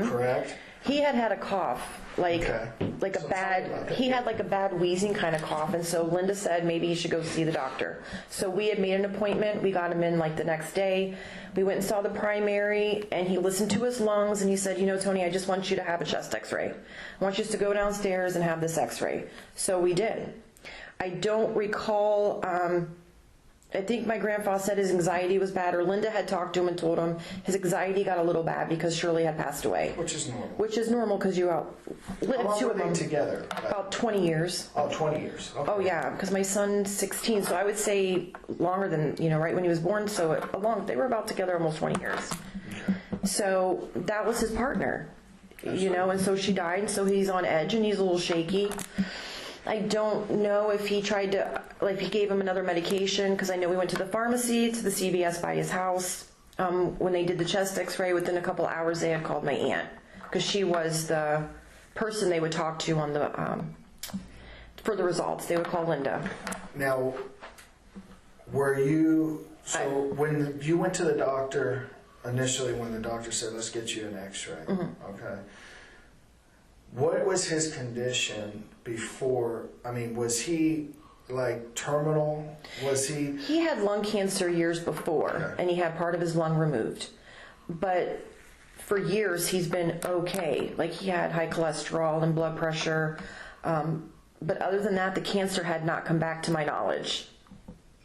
Correct? He had a cough, Okay. like a So bad, tell me about that. he had like a bad wheezing kind of cough, and so Linda said maybe he should go see the doctor. So we had made an appointment, we got him in the next day, we went and saw the primary, and he listened to his lungs, and he said, Tony, I just want you to have a chest x-ray. I want you to go downstairs and have this x-ray. So we did. I don't recall, I think my grandfather said his anxiety was bad, or Linda had talked to him and told him his anxiety got a little bad because Shirley had passed away. Which is normal. Which is normal because you How lived long two were of they them. together? About 20 years. Oh, 20 years. Okay. Oh yeah, because my son's 16, so I would say longer than, right when he was born, so they were about together almost 20 years. So that was his partner, and so she died, and so he's on edge and he's a little shaky. I don't know if he tried to, if he gave him another medication, because I know we went to the pharmacy, to the CVS by his house. When they did the chest x-ray, within a couple hours they had called my aunt, because she was the person they would talk to on the, for the results. They would call Linda. Now, when you went to the doctor initially when the doctor said, let's get you an x-ray. Okay. What was his condition before? I mean, was he like terminal? Was he? He had lung cancer years before, and he had part of his lung removed. But for years, he's been okay. Like, he had high cholesterol and blood pressure. But other than that, the cancer had not come back to my knowledge,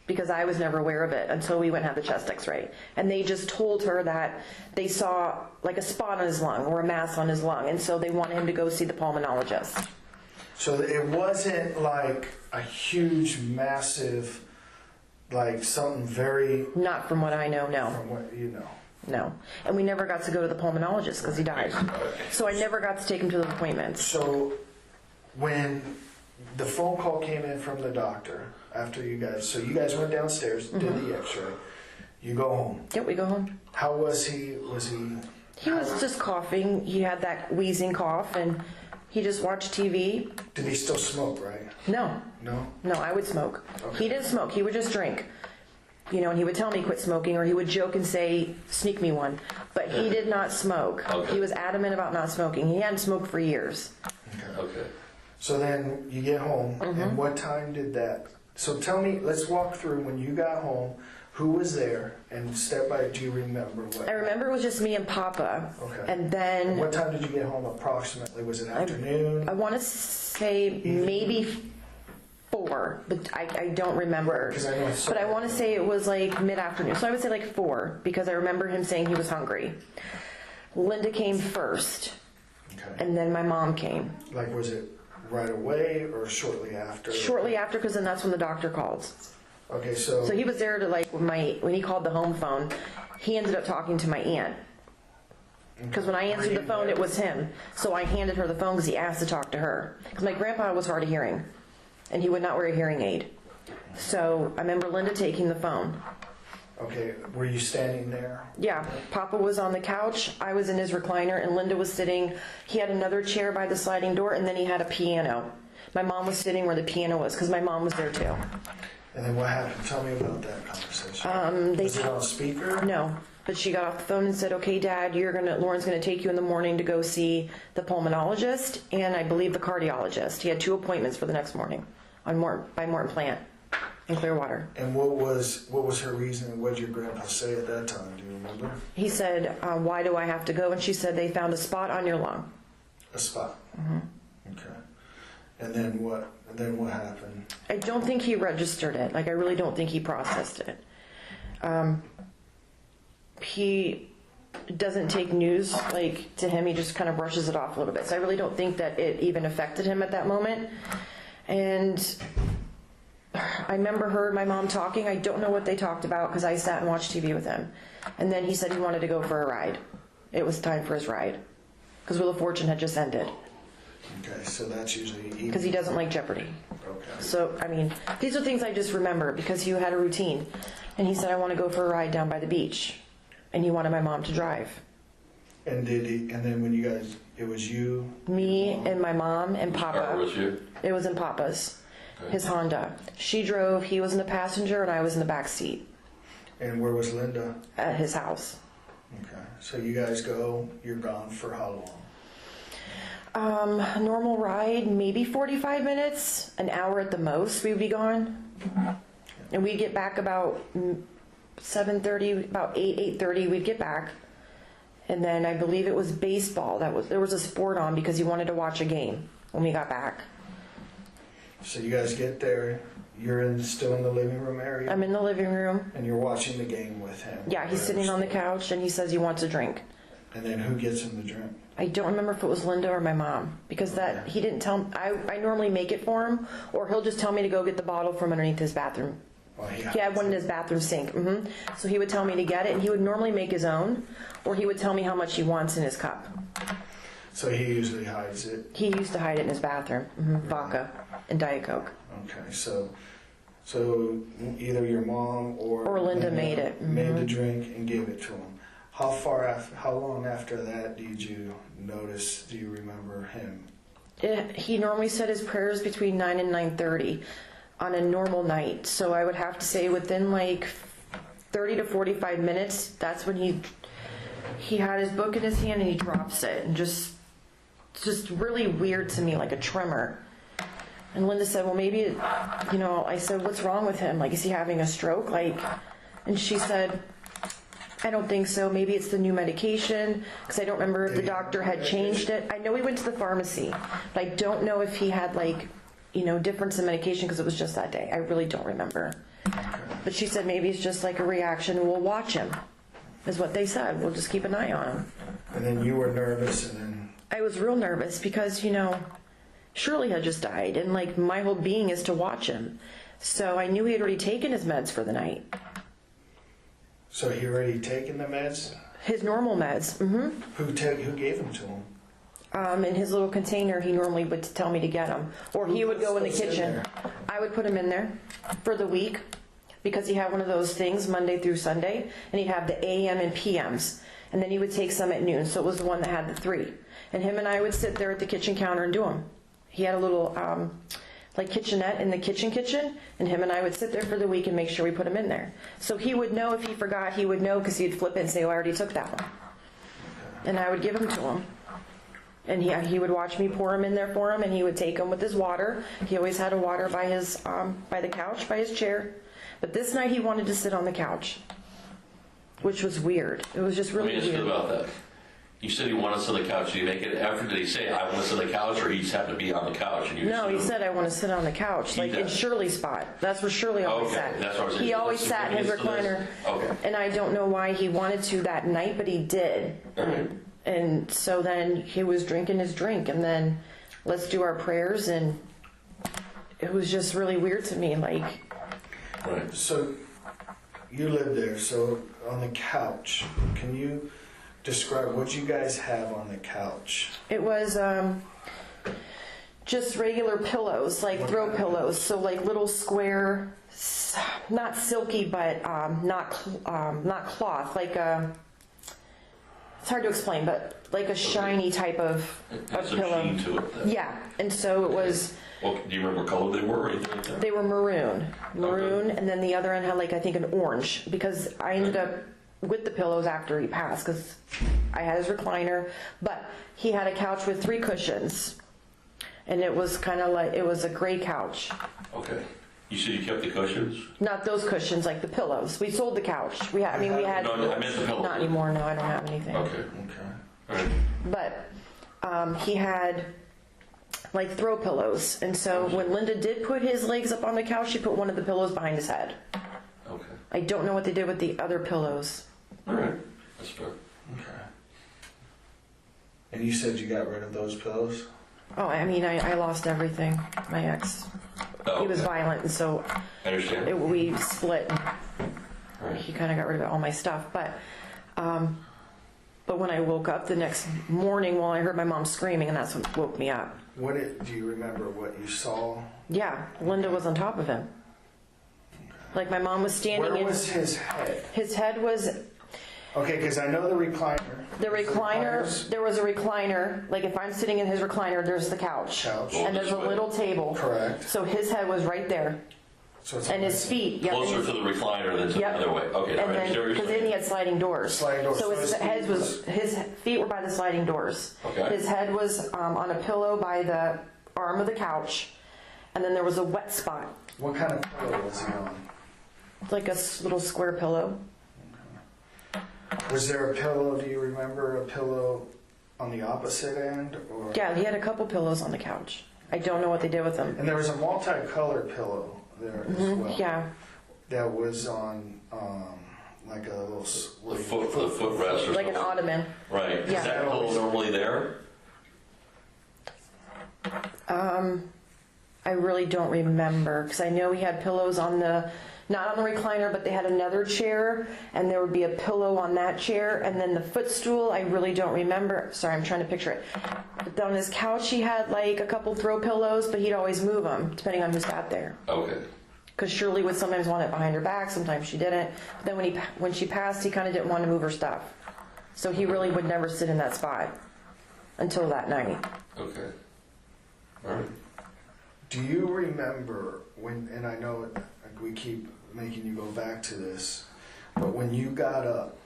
because I was never aware of it until we went and had the chest x-ray. And they just told her that they saw like a spot on his lung or a mass on his lung, and so they wanted him to go see the pulmonologist. So it wasn't like a huge, massive, like something very... Not from what I know, no. From what you know. No. And we never got to go to the pulmonologist because he died. So I never got to take him to the appointments. So when the phone call came in from the doctor after you guys, so you guys went downstairs, did the x-ray, you go home. Yep, we go home. How was he? He was just coughing. He had that wheezing cough, and he just watched TV. Did he still smoke, right? No. No? No, I would smoke. Okay. He didn't smoke. He would just drink. You know, and he would tell me quit smoking, or he would joke and say, sneak me one. But he did not smoke. Okay. He was adamant about not smoking. He hadn't smoked for years. Okay. So then you get home, and what time did that? So tell me, let's walk through when you got home, who was there, and step by, do you remember what? I remember it was just me and Papa. Okay. And then What time did you get home approximately? Was it afternoon? I want to say maybe 4, but I don't remember. 'Cause I know it's so- But I want to say it was like mid-afternoon. So I would say like 4, because I remember him saying he was hungry. Linda came first, Okay. and then my mom came. Like, was it right away or shortly after? Shortly after, because then that's when the doctor called. Okay, so... So he was there to like, when he called the home phone, he ended up talking to my aunt. Because when I answered the phone, it was him. So I handed her the phone because he asked to talk to her. Because my grandpa was hard of hearing, and he would not wear a hearing aid. So I remember Linda taking the phone. Okay, were you standing there? Yeah, Papa was on the couch, I was in his recliner, and Linda was sitting, he had another chair by the sliding door, and then he had a piano. My mom was sitting where the piano was, because my mom was there too. And then what happened? Tell me about that conversation. Was it on speaker? No, but she got off the phone and said, okay, Dad, Lauren's gonna take you in the morning to go see the pulmonologist, and I believe the cardiologist. He had 2 appointments for the next morning by Morton Plant in Clearwater. And what was her reason, and what did your grandpa say at that time? Do you remember? He said, why do I have to go? And she said, they found a spot on your lung. A spot? Okay. And then what? And then what happened? I don't think he registered it. Like, I really don't think he processed it. He doesn't take news, like, to him. He just kind of brushes it off a little bit. So I really don't think that it even affected him at that moment. And I remember her and my mom talking. I don't know what they talked about because I sat and watched TV with him. And then he said he wanted to go for a ride. It was time for his ride because Wheel of Fortune had just ended. Okay, so that's usually... Because he doesn't like Jeopardy. Okay. So, I mean, these are things I just remember because he had a routine. And he said, I want to go for a ride down by the beach. And he wanted my mom to drive. And did he? And then when you guys, it was you, Me and my mom and Papa. Car was here? It was in Papa's, his Honda. She drove, he was in the passenger, and I was in the back seat and where was Linda? at his house. Okay, so you guys go. You're gone for how long? A normal ride, maybe 45 minutes, an hour at the most, we'd be gone. And we'd get back about 7:30, about 8:30, we'd get back. And then I believe it was baseball. There was a sport on because he wanted to watch a game when we got back. So you guys get there. You're still in the living room area, I'm in the living room. and you're watching the game with him. Yeah, he's sitting on the couch and he says he wants a drink. And then who gets him the drink? I don't remember if it was Linda or my mom because he didn't tell me. I normally make it for him, or he'll just tell me to go get the bottle from underneath his bathroom. Well, He had one in his bathroom sink. So he would tell me to get it, and he would normally make his own, or he would tell me how much he wants in his cup. So he usually hides it. He used to hide it in his bathroom, vodka and Diet Coke. Okay, so either your mom or Linda made it. Made the drink and gave it to him. How long after that did you notice? Do you remember him? He normally said his prayers between 9 and 9:30 on a normal night. So I would have to say within like 30 to 45 minutes, that's when he he had his book in his hand and he drops it, and just really weird to me, like a tremor. And Linda said, well, maybe, I said, what's wrong with him? Like, is he having a stroke? And she said, I don't think so. Maybe it's the new medication, because I don't remember if the doctor had changed it. I know he went to the pharmacy, but I don't know if he had, difference in medication, because it was just that day. I really don't remember. But she said maybe it's just like a reaction. We'll watch him, is what they said. We'll just keep an eye on him. And then you were nervous, and then... I was real nervous because, Shirley had just died, and my whole being is to watch him. So I knew he had already taken his meds for the night. So he already taken the meds? His normal meds. Mm-hmm. Who gave them to him? In his little container, he normally would tell me to get them. Or he would go in the kitchen. I would put him in there for the week, because he had one of those things Monday through Sunday, and he'd have the AM and PMs. And then he would take some at noon, so it was the one that had the 3. And him and I would sit there at the kitchen counter and do them. He had a little kitchenette in the kitchen, and him and I would sit there for the week and make sure we put him in there. So he would know if he forgot, he would know, because he'd flip it and say, oh, I already took that one. And I would give him to him. And he would watch me pour him in there for him, and he would take him with his water. He always had a water by his by the couch, by his chair. But this night he wanted to sit on the couch, which was weird. It was just really weird. Let me ask you about that. You said he wanted to sit on the couch. Did he make an effort? Did he say, I want to sit on the couch, or he just happened to be on the couch? No, he said, I want to sit on the couch, in Shirley's spot. That's where Shirley always sat. That's what I was saying. He always sat in his recliner. Okay. And I don't know why he wanted to that night, but he did. Right. And so then he was drinking his drink, and then let's do our prayers, and it was just really weird to me. Right. So you lived there, so on the couch, can you describe what you guys have on the couch? It was just regular pillows, throw pillows. So little square, not silky, but not cloth. It's hard to explain, but a shiny type of pillow. Sheen to it, then. Yeah, and so it was. Well, do you remember what color they were or anything like that? They were maroon, and then the other end had I think an orange, because I ended up with the pillows after he passed, because I had his recliner, but he had a couch with 3 cushions, and it was kind of it was a gray couch. Okay. You said you kept the cushions? Not those cushions, the pillows. We sold the couch. We had. We had. No, I meant the pillows. Not anymore. No, I don't have anything. Okay. All right. But he had throw pillows, and so when Linda did put his legs up on the couch, she put one of the pillows behind his head. Okay. I don't know what they did with the other pillows. All right. That's fair. Okay. And you said you got rid of those pillows? Oh, I lost everything. My ex. Oh, he was violent, and so I understand. we split. Right. He kind of got rid of all my stuff, but when I woke up the next morning, I heard my mom screaming, and that's what woke me up. Do you remember what you saw? Yeah, Linda was on top of him. My mom was standing. Where was his head? His head was. Okay, because I know the recliner. There was a recliner. If I'm sitting in his recliner, there's the couch. And there's a little table. Correct. So his head was right there. So it's and his feet. Yep, closer to the recliner than to the other way. Okay. And then, because then he had sliding doors. So his feet were by the sliding doors. Okay. His head was on a pillow by the arm of the couch. And then there was a wet spot. What kind of pillow was he on? A little square pillow. Was there a pillow, do you remember, a pillow on the opposite end? Or? Yeah, he had a couple pillows on the couch. I don't know what they did with them. And there was a multicolored pillow there as well. Yeah. That was on a little... The footrest or something. An ottoman. Right. Yeah. Is that pillow normally there? I really don't remember, because I know he had pillows not on the recliner, but they had another chair, and there would be a pillow on that chair, and then the footstool, I really don't remember. Sorry, I'm trying to picture it. But on his couch, he had a couple throw pillows, but he'd always move them, depending on who sat there. Okay. Because Shirley would sometimes want it behind her back, sometimes she didn't. But then when she passed, he kind of didn't want to move her stuff. So he really would never sit in that spot until that night. Okay. All right. Do you remember and I know we keep making you go back to this, but when you got up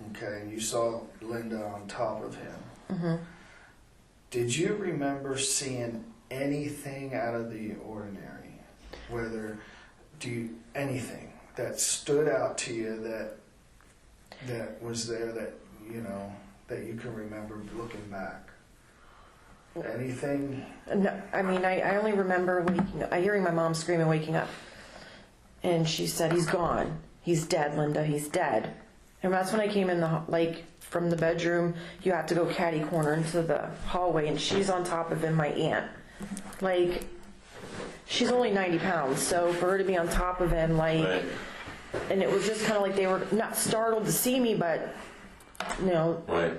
Okay, and you saw Linda on top of him. Mm-hmm. Did you remember seeing anything out of the ordinary? Anything that stood out to you that was there that you can remember looking back? Anything? No, I mean, I only remember hearing my mom scream and waking up. And she said, "He's gone. He's dead, Linda. He's dead." And that's when I came in from the bedroom. You have to go catty corner into the hallway, and she's on top of him, my aunt. Like, she's only 90 pounds, so for her to be on top of him, like, Right. and it was just kind of like they were not startled to see me, but, Right.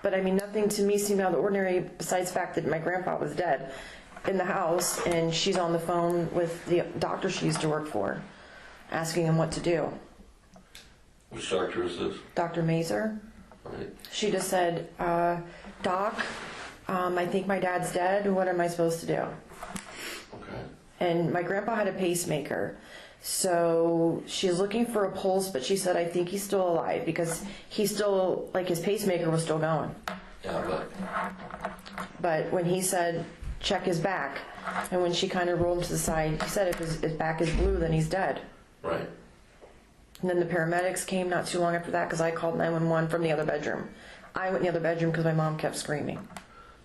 But I mean, nothing to me seemed out of the ordinary besides the fact that my grandpa was dead in the house, and she's on the phone with the doctor she used to work for, asking him what to do. Which doctor is this? Dr. Mazer. Right. She just said, "Doc, I think my dad's dead. What am I supposed to do?" Okay. And my grandpa had a pacemaker. So she's looking for a pulse, but she said, "I think he's still alive," because he's still, like, his pacemaker was still going. Yeah, But when he said, "Check his back," and when she kind of rolled him to the side, he said, "If his back is blue, then he's dead." Right. And then the paramedics came not too long after that, because I called 911 from the other bedroom. I went in the other bedroom because my mom kept screaming.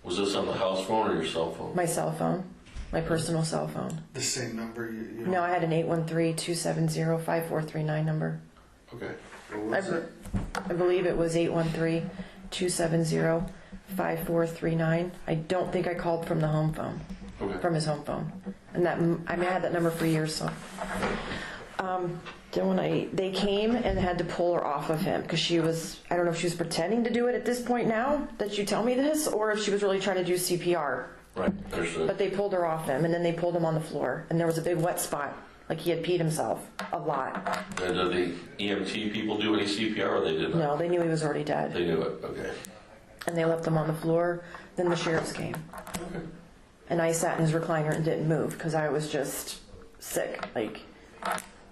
Was this on the house phone or your cell phone? My cell phone. My personal cell phone. The same number you No, I had an 813-270-5439 number. Okay. What was it? I believe it was 813-270-5439. I don't think I called from the home phone, from his home phone. And I had that number for years, so. Then they came and had to pull her off of him because she was, I don't know if she was pretending to do it at this point now that you tell me this, or if she was really trying to do CPR. Right, understood. But they pulled her off him, and then they pulled him on the floor, and there was a big wet spot, like he had peed himself a lot. And did the EMT people do any CPR, or they did not? No, they knew he was already dead. They knew it, okay. And they left him on the floor. Then the sheriffs came. Okay. And I sat in his recliner and didn't move because I was just sick. Like,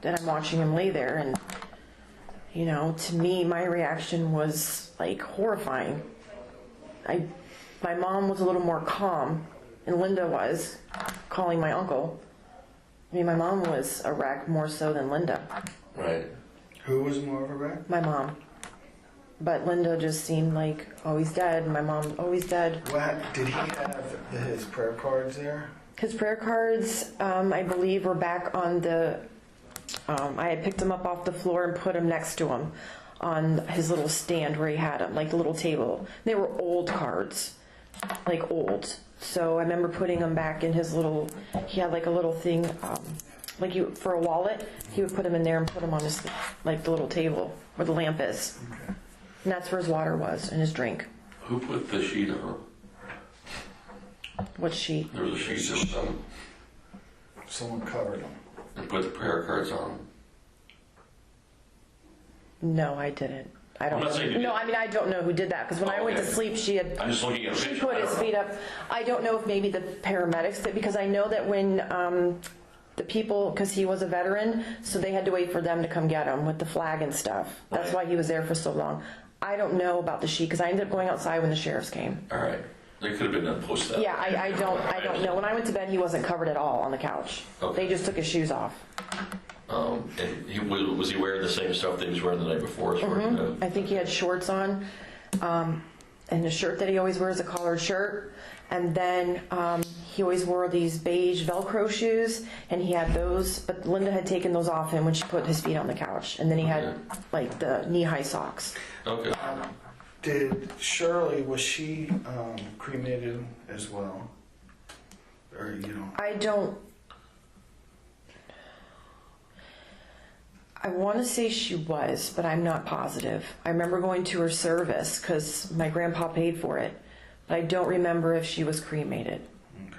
then I'm watching him lay there, and, to me, my reaction was, like, horrifying. My mom was a little more calm, and Linda was, calling my uncle. I mean, my mom was a wreck more so than Linda. Right. Who was more of a wreck? My mom. But Linda just seemed like, "Oh, he's dead." My mom, "Oh, he's dead." What did he have his prayer cards there? His prayer cards, I believe, were back on the. I had picked them up off the floor and put them next to him on his little stand where he had them, like the little table. They were old cards, like old. So I remember putting them back in his little. He had like a little thing, for a wallet. He would put them in there and put them on his, like, the little table where the lamp is. Okay. And that's where his water was and his drink. Who put the sheet on? What sheet? There was a sheet that was on. Someone covered him. And put the prayer cards on. No, I didn't. I don't. I'm not saying you did. No, I mean, I don't know who did that because when I went to sleep, she had. I'm just looking at a She picture. put his feet up. I don't know if maybe the paramedics did, because I know that when the people, because he was a veteran, so they had to wait for them to come get him with the flag and stuff. That's Right. why he was there for so long. I don't know about the sheet because I ended up going outside when the sheriffs came. All right. There could have been a post that. Yeah, I don't know. When I went to bed, he wasn't covered at all on the couch. Okay. They just took his shoes off. And was he wearing the same stuff that he was wearing the night before? As far as you know? I think he had shorts on, and the shirt that he always wears, a collared shirt. And then he always wore these beige Velcro shoes, and he had those, but Linda had taken those off him when she put his feet on the couch. And then he had, like, the knee-high socks. Okay. Did Shirley, was she cremated as well? Or I want to say she was, but I'm not positive. I remember going to her service because my grandpa paid for it, but I don't remember if she was cremated. Okay.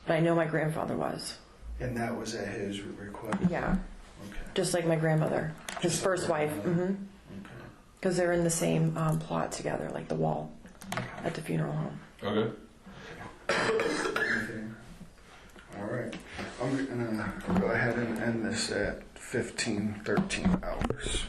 But I know my grandfather was. And that was at his request? Yeah. Okay. Just like my grandmother, his first wife. Okay. Because they're in the same plot together, like the wall at the funeral home. Okay. All right. I'm going to go ahead and end this at 13 hours.